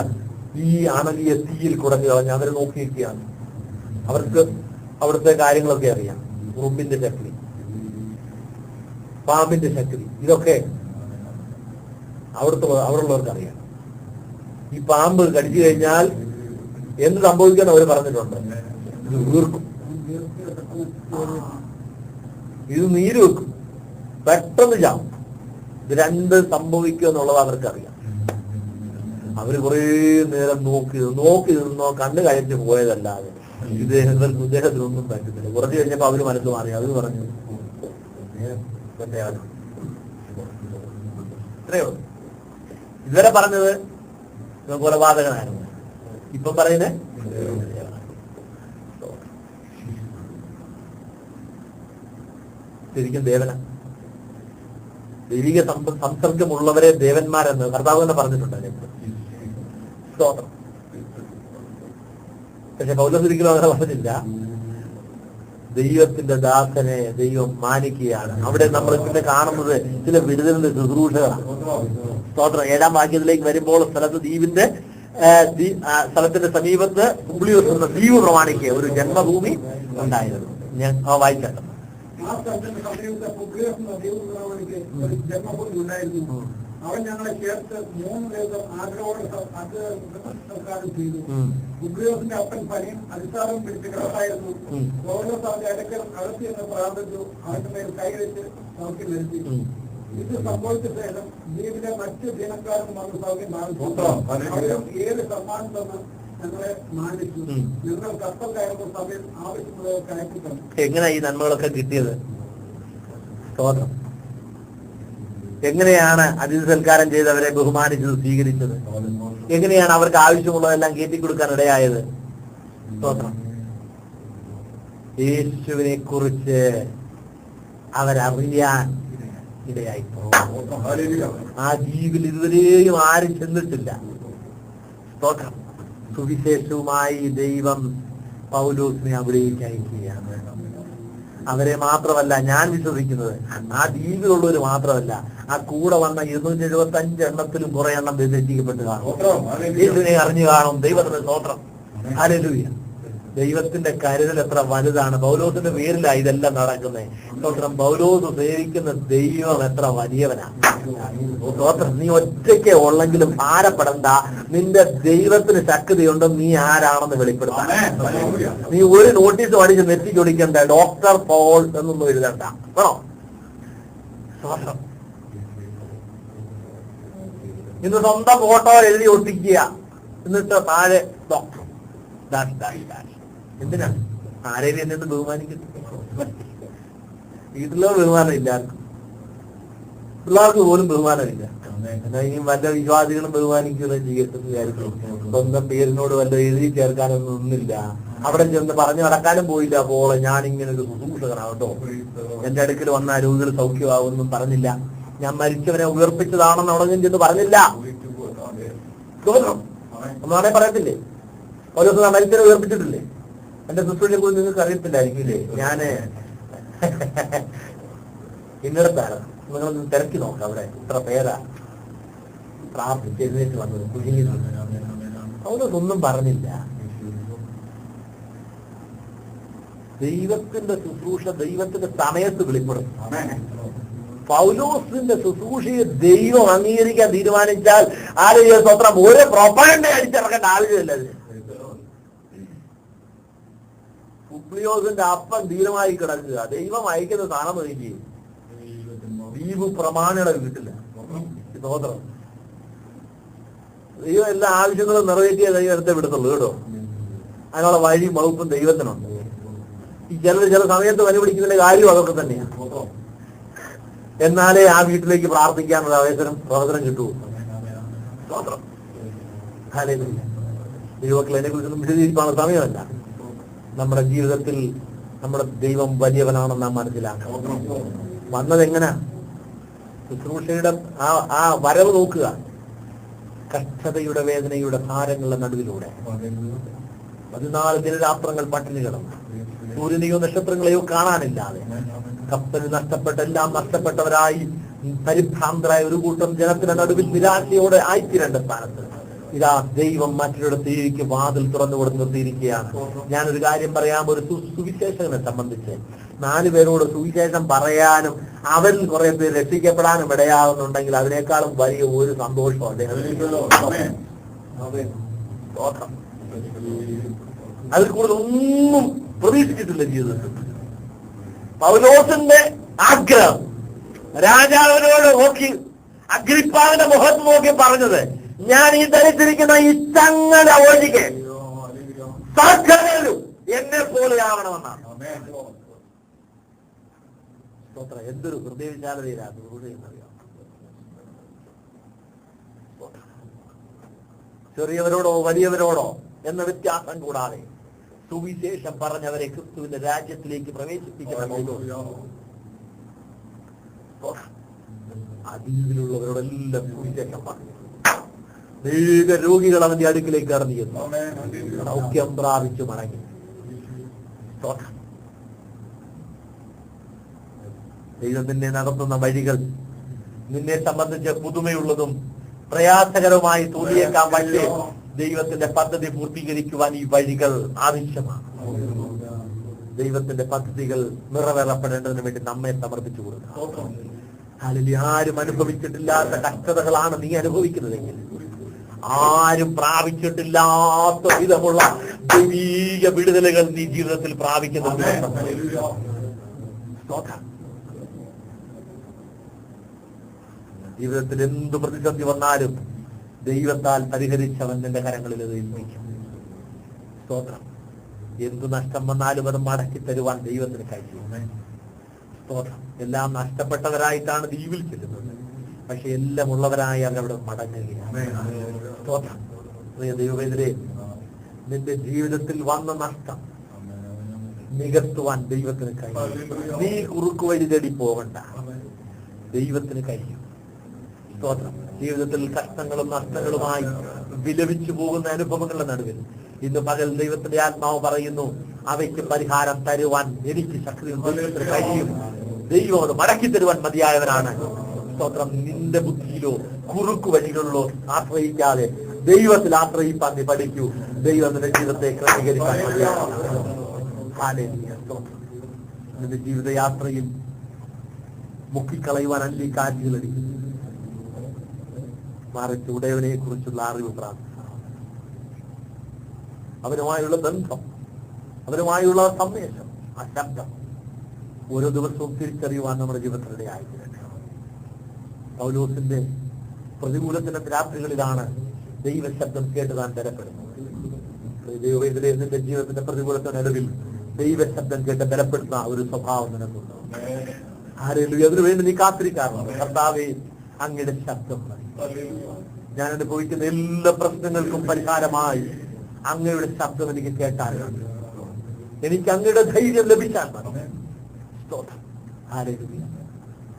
ഈ അണലിയ തീയിൽ കുടഞ്ഞു കളഞ്ഞ് അവരെ നോക്കി നിൽക്കുകയാണ്. അവർക്ക് അവിടുത്തെ കാര്യങ്ങളൊക്കെ അറിയാം. ഉറുമ്പിന്റെ ശക്തി, പാമ്പിന്റെ ശക്തി, ഇതൊക്കെ അവിടെയുള്ളവർക്ക് അറിയാം. ഈ പാമ്പ് കടിച്ചു കഴിഞ്ഞാൽ എന്ത് സംഭവിക്കാൻ അവർ പറഞ്ഞിട്ടുണ്ട്? ഇത് വീർക്കും, ഇത് നീര് വെക്കും, പെട്ടെന്ന് ചാവും. ഇത് രണ്ട് സംഭവിക്കും എന്നുള്ളത് അവർക്കറിയാം. അവര് കുറെ നേരം നോക്കി നിന്നോ കണ്ണ് കഴിച്ച് പോയതല്ലാതെ ഇദ്ദേഹത്തിനൊന്നും പറ്റുന്നില്ല. കുറച്ച് കഴിഞ്ഞപ്പോ അവര് മനസ്സ് മാറി. അവര് പറഞ്ഞു ഇത്രയോ ഇതുവരെ പറഞ്ഞത് കൊലപാതകനായിരുന്നു. ഇപ്പം പറയുന്നേ ശരിക്കും ദേവന. ദൈവിക സംസർഗമുള്ളവരെ ദേവന്മാരെന്ന് കർത്താവ് തന്നെ പറഞ്ഞിട്ടുണ്ട്. സ്തോത്രം. പക്ഷെ പൗലോസ് ഒരിക്കലും അങ്ങനെ പറഞ്ഞില്ല. ദൈവത്തിന്റെ ദാസനെ ദൈവം മാനിക്കുകയാണ്. അവിടെ നമ്മൾ പിന്നെ കാണുന്നത് ചില വിടുതലിന്റെ ശുശ്രൂഷകളാണ്. സ്തോത്രം. 7-ാം വാക്യത്തിലേക്ക് വരുമ്പോൾ സ്ഥലത്തിന്റെ സമീപത്ത് പുബ്ലിയോസ് എന്ന ദ്വീപ് പ്രമാണിക്ക് ഒരു ജന്മഭൂമി ഉണ്ടായിരുന്നു. ഞാൻ വായിക്കട്ടെ. ആ സ്ഥലത്തിന്റെ സമീപത്തെ പുബ്ലിയോസ് എന്ന ദ്വീപ് പ്രമാണിക്ക് ഒരു ജന്മഭൂമി ഉണ്ടായിരുന്നു. അവൻ ഞങ്ങളെ ചേർത്ത് 3 ദിവസം ആഗ്രഹോടെ സൽക്കാരം ചെയ്തു. പുബ്ലിയോസിന്റെ അപ്പൻ പനിയും അടിസ്ഥാനവും പിടിച്ച് കിടപ്പായിരുന്നു. പൗലോസ് അവന്റെ അടുക്കൽ അകത്തി എന്ന് പ്രാർത്ഥിച്ചു. അവന്റെ മേൽ കൈവച്ച് സൗഖ്യം വരുത്തി. ഇത് സംഭവിച്ച ശേഷം ദ്വീപിലെ മറ്റ് ദിനക്കാരും വന്ന് സൗഖ്യം അവരും ഏത് സമ്മാനം തന്ന് ഞങ്ങളെ മാനിച്ചു. ഞങ്ങൾ കപ്പൽ കയറുന്ന സമയം ആവശ്യമുള്ളവർക്ക് അയച്ചു തന്നു. എങ്ങനെ ഈ നന്മകളൊക്കെ കിട്ടിയത്? സ്തോത്രം. എങ്ങനെയാണ് അതിഥി സൽക്കാരം ചെയ്തവരെ ബഹുമാനിച്ചത്, സ്വീകരിച്ചത്? എങ്ങനെയാണ് അവർക്ക് ആവശ്യമുള്ളതെല്ലാം കയറ്റിക്കൊടുക്കാൻ ഇടയായത്? സ്തോത്രം. യേശുവിനെ കുറിച്ച് അവരറിയാൻ ഇടയായി. ആ ദ്വീപിൽ ഇതുവരെയും ആരും ചെന്നിട്ടില്ല. സ്തോത്രം. സുവിശേഷവുമായി ദൈവം പൗലോസിനെ അവിടേക്ക് അയക്കുകയാണ്. അവരെ മാത്രമല്ല ഞാൻ വിശ്വസിക്കുന്നത്, ആ ദ്വീപിലുള്ളവർ മാത്രമല്ല, ആ കൂടെ വന്ന 275 എണ്ണത്തിലും കുറെ എണ്ണം രക്ഷിക്കപ്പെട്ട് കാണും. യേശുവിനെ അറിഞ്ഞു കാണും. ദൈവത്തിന്റെ സ്തോത്രം. ഹല്ലേലൂയ. ദൈവത്തിന്റെ കരുതൽ എത്ര വലുതാണ്. പൗലോസിന്റെ പേരിലാണ് ഇതെല്ലാം നടക്കുന്നത്. സ്തോത്രം. പൗലോസ് സേവിക്കുന്ന ദൈവം എത്ര വലിയവനാണ്. സ്തോത്രം. നീ ഒറ്റയ്ക്ക് ഉള്ളെങ്കിലും ഭാരപ്പെടണ്ട. നിന്റെ ദൈവത്തിന് ശക്തിയുണ്ടെന്ന് നീ ആരാണെന്ന് വെളിപ്പെടുത്താം. നീ ഒരു നോട്ടീസ് പഠിച്ച് നെറ്റിക്കൊടിക്കണ്ട. ഡോക്ടർ പോൾ എന്നൊന്നും എഴുതണ്ട. വേണോ? സ്തോത്രം. ഇന്ന് സ്വന്തം ഫോട്ടോ എഴുതി ഒട്ടിക്കുക, എന്നിട്ട് താഴെ ഡോക്ടർ. എന്തിനാ? ആരെയും എന്നിട്ട് ബഹുമാനിക്കുന്നു? വീട്ടിലോ ബഹുമാനം ഇല്ല, പിള്ളേർക്ക് പോലും ബഹുമാനമില്ല. എന്നാൽ ഇനി വല്ല വിശ്വാസികളും ബഹുമാനിക്കുകയും ചെയ്യട്ടെന്ന് വിചാരിക്കും. സ്വന്തം പേരിനോട് വല്ല എഴുതി ചേർക്കാനൊന്നും ഒന്നില്ല. അവിടെ ചെന്ന് പറഞ്ഞു നടക്കാനും പോയില്ല. അപ്പോൾ ഞാനിങ്ങനെ ഒരു ശുശ്രൂഷകനാകട്ടോ, എന്റെ അടുക്കൽ വന്ന രോഗികൾ സൗഖ്യമാവൊന്നും പറഞ്ഞില്ല. ഞാൻ മരിച്ചവനെ ഉയർപ്പിച്ചതാണെന്ന് അവിടെ ചെന്ന് പറഞ്ഞില്ല. നമ്മളാണെ പറയത്തില്ലേ, ഓരോ മരിച്ചവനെ ഉയർപ്പിച്ചിട്ടില്ലേ? എന്റെ ശുശ്രൂഷയെ കുറിച്ച് നിങ്ങൾക്ക് അറിയത്തില്ലായിരിക്കില്ലേ? ഞാന് ഇന്നിടത്താണ്. നിങ്ങളൊന്ന് തിരക്കി നോക്കാം. അവിടെ ഇത്ര പേരാ പ്രാർത്ഥിച്ച് എഴുന്നേറ്റ് വന്നത്. അവരൊന്നും പറഞ്ഞില്ല. ദൈവത്തിന്റെ ശുശ്രൂഷ ദൈവത്തിന്റെ സമയത്ത് വെളിപ്പെടും. പൗലോസിന്റെ ശുശ്രൂഷയെ ദൈവം അംഗീകരിക്കാൻ തീരുമാനിച്ചാൽ ആരെയും സ്വത്രം ഒരു പ്രൊപ്പഗണ്ട അടിച്ചിറക്കേണ്ട ആവശ്യമില്ല. പുബ്ലിയോസിന്റെ അപ്പൻ ധീരമായി കിടക്കുക. ദൈവം അയക്കുന്ന സ്ഥാനം നോക്കി ദ്വീപ് പ്രമാണിയുടെ വീട്ടില്ല. സ്തോത്രം. ദൈവം എല്ലാ ആവശ്യങ്ങളും നിറവേറ്റിയ ദൈവം എടുത്തേ വിടത്തുള്ളൂ കേട്ടോ. അതിനുള്ള വഴി വകുപ്പും ദൈവത്തിനുണ്ട്. ഈ ചില സമയത്ത് വനുപിടിക്കുന്നതിന്റെ കാര്യം അതൊക്കെ തന്നെയാണ്. എന്നാലേ ആ വീട്ടിലേക്ക് പ്രാർത്ഥിക്കാനുള്ള അവസരം കിട്ടൂ. സ്തോത്രം. ദൈവമക്കളെ, എന്നെ കുറിച്ചൊന്നും വിശദീകരിക്കാനുള്ള സമയമല്ല. നമ്മുടെ ജീവിതത്തിൽ നമ്മുടെ ദൈവം വലിയവനാണെന്ന് നാം മനസ്സിലാക്കണം. വന്നതെങ്ങനെ? ശുശ്രൂഷയുടെ ആ വരവ് നോക്കുക. കഷ്ടതയുടെ വേദനയുടെ ഭാരങ്ങളുടെ നടുവിലൂടെ 14 ദിനരാത്രങ്ങൾ പട്ടിണി കിടന്നു. സൂര്യനെയോ നക്ഷത്രങ്ങളെയോ കാണാനില്ലാതെ കപ്പൽ നഷ്ടപ്പെട്ട എല്ലാം നഷ്ടപ്പെട്ടവരായി പരിഭ്രാന്തരായ ഒരു കൂട്ടം ജനത്തിന്റെ നടുവിൽ നിരാശയോടെ ആയിത്തീരേണ്ട സ്ഥാനത്ത് ഇതാ ദൈവം മറ്റൊരിടത്തേക്ക് വാതിൽ തുറന്നു കൊടുത്ത് നിർത്തിയിരിക്കുകയാണ്. ഞാനൊരു കാര്യം പറയാം. ഒരു സുവിശേഷകനെ സംബന്ധിച്ച് 4 പേരോട് സുവിശേഷം പറയാനും അവരിൽ കുറെ പേര് രക്ഷിക്കപ്പെടാനും ഇടയാകുന്നുണ്ടെങ്കിൽ അതിനേക്കാളും വലിയ ഒരു സന്തോഷം അതിൽ കൂടുതൽ ഒന്നും പ്രതീക്ഷിച്ചിട്ടില്ല ജീവിതത്തിൽ. പൗലോസിന്റെ ആഗ്രഹം രാജാവിനോട് നോക്കി, അഗ്രിപ്പാവിന്റെ മുഖത്ത് നോക്കി പറഞ്ഞത്, ഞാൻ ഈ ധരിച്ചിരിക്കുന്ന ഈ ചങ്ങല ഒഴികെ സകലരും എന്നെ പോലെയാവണമെന്നാണ്. എന്തൊരു ഹൃദയവിശാലതയിലാണ്. ചെറിയവരോടോ വലിയവരോടോ എന്ന വ്യത്യാസം കൂടാതെ സുവിശേഷം പറഞ്ഞവരെ ക്രിസ്തുവിന്റെ രാജ്യത്തിലേക്ക് പ്രവേശിപ്പിക്കണം. അതിലുള്ളവരോടെല്ലാം സുവിശേഷം പറഞ്ഞു. അനേക രോഗികൾ അവന്റെ അടുക്കിലേക്ക് ഇറങ്ങിയെന്നു സൗഖ്യം പ്രാപിച്ചു മടങ്ങി. ദൈവം നിന്നെ നടത്തുന്ന വഴികൾ നിന്നെ സംബന്ധിച്ച് പുതുമയുള്ളതും പ്രയാസകരമായി തോന്നിയേക്കാം. പക്ഷേ ദൈവത്തിന്റെ പദ്ധതി പൂർത്തീകരിക്കുവാൻ ഈ വഴികൾ ആവശ്യമാണ്. ദൈവത്തിന്റെ പദ്ധതികൾ നിറവേറപ്പെടേണ്ടതിന് വേണ്ടി നമ്മെ സമർപ്പിച്ചു കൊടുക്കുക. അതിൽ ആരും അനുഭവിച്ചിട്ടില്ലാത്ത കഷ്ടതകളാണ് നീ അനുഭവിക്കുന്നതെങ്കിൽ, ആരും പ്രാപിച്ചിട്ടില്ലാത്ത വിധമുള്ള ദൈവീക വിടുതലുകൾ നീ ജീവിതത്തിൽ പ്രാപിക്കുന്നുണ്ട്. ജീവിതത്തിൽ എന്ത് പ്രതിസന്ധി വന്നാലും ദൈവത്താൽ പരിഹരിച്ചവൻ നിന്റെ കരങ്ങളിൽ അത് ഏൽപ്പിക്കും. സ്തോത്രം. എന്ത് നഷ്ടം വന്നാലും അത് മടക്കി തരുവാൻ ദൈവത്തിന് കഴിയും. സ്തോത്രം. എല്ലാം നഷ്ടപ്പെട്ടവരായിട്ടാണ് ദ്വീപിൽ ചെല്ലുന്നത്, പക്ഷെ എല്ലാം ഉള്ളവരായി അവരവിടെ മടങ്ങുകയാണ്. സ്തോത്രം. പ്രിയ ദൈവവേദനയെ, നിന്റെ ജീവിതത്തിൽ വന്ന നഷ്ടം നികത്തുവാൻ ദൈവത്തിന് കഴിയും. നീ കുറുക്കു വഴി തേടി പോകണ്ട, ദൈവത്തിന് കഴിയും. സ്തോത്രം. ജീവിതത്തിൽ കഷ്ടങ്ങളും നഷ്ടങ്ങളുമായി വിലപിച്ചു പോകുന്ന അനുഭവങ്ങളുടെ നടുവിൽ ഇന്ന് പകൽ ദൈവത്തിന്റെ ആത്മാവ് പറയുന്നു, അവയ്ക്ക് പരിഹാരം തരുവാൻ എനിക്ക് ശക്തിയും ദൈവത്തിന് കഴിയും. ദൈവം അത് മടക്കി തരുവാൻ മതിയായവനാണ്. സ്തോത്രം. നിന്റെ ബുദ്ധിയിലോ കുറുക്കു വഴികളിലോ ആശ്രയിക്കാതെ ദൈവത്തിൽ ആശ്രയിപ്പാൻ നീ പഠിക്കൂ. ദൈവം നിന്റെ ജീവിതത്തെ ക്രമീകരിക്കാൻ മതിയായവനാണ്. നിന്റെ ജീവിതയാത്രയിൽ മുക്കിക്കളയുവാനല്ല ഈ കാറ്റുകളടിക്കും, മറിച്ച് ഉടയവനെ കുറിച്ചുള്ള അറിവ് പ്രാപിക്കണം. അവരുമായുള്ള ബന്ധം, അവരുമായുള്ള സന്ദേശം, ആ ശബ്ദം ഓരോ ദിവസവും തിരിച്ചറിയുവാൻ നമ്മുടെ ജീവിതത്തിനിടയായിരിക്കണം. പൗലോസിന്റെ പ്രതികൂലത്തിന്റെ രാത്രികളിലാണ് ദൈവശബ്ദം കേട്ട് താൻ ബലപ്പെടുന്നത്. ദൈവവേദനയെ നിന്റെ ജീവിതത്തിന്റെ പ്രതികൂലത്തിനടുവിൽ ദൈവശബ്ദം കേട്ട് ബലപ്പെടുന്ന ഒരു സ്വഭാവം നിനക്കുണ്ട്. ആരെങ്കിലും അതിനു വേണ്ടി നീ കാത്തിരിക്കാറുണ്ട്. കർത്താവേ, അങ്ങയുടെ ശബ്ദം മതി. ഞാൻ അനുഭവിക്കുന്ന എല്ലാ പ്രശ്നങ്ങൾക്കും പരിഹാരമായി അങ്ങയുടെ ശബ്ദം എനിക്ക് കേട്ടാൽ മതി. എനിക്ക് അങ്ങയുടെ ധൈര്യം ലഭിച്ചാൽ മതി.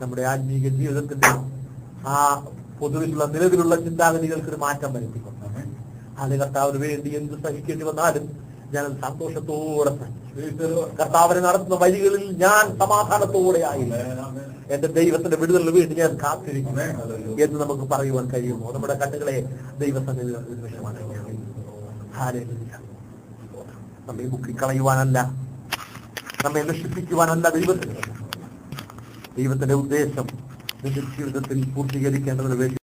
നമ്മുടെ ആത്മീക ജീവിതത്തിന്റെ ആ പൊതുവിലുള്ള നിലവിലുള്ള ചിന്താഗതികൾക്കൊരു മാറ്റം വരുത്തിക്കൊണ്ട് അത് കർത്താവിന് വേണ്ടി എന്ത് സഹിക്കേണ്ടി വന്നാലും ഞാൻ സന്തോഷത്തോടെ കർത്താവിനെ നടത്തുന്ന വഴികളിൽ ഞാൻ സമാധാനത്തോടെ ആയിരുന്നു. എന്റെ ദൈവത്തിന്റെ വിടുതലിന് വേണ്ടി ഞാൻ കാത്തിരിക്കും എന്ന് നമുക്ക് പറയുവാൻ കഴിയുമോ? നമ്മുടെ കണ്ണുകളെ ദൈവസന്നിധിയിൽ നിമിഷമാണ്. നമ്മെ മുക്കിക്കളയുവാനല്ല, നമ്മെ നശിപ്പിക്കുവാനല്ല ദൈവത്തിന്റെ ഉദ്ദേശം നിന്റെ ജീവിതത്തിൽ പൂർത്തീകരിക്കേണ്ടതിന് വേണ്ടി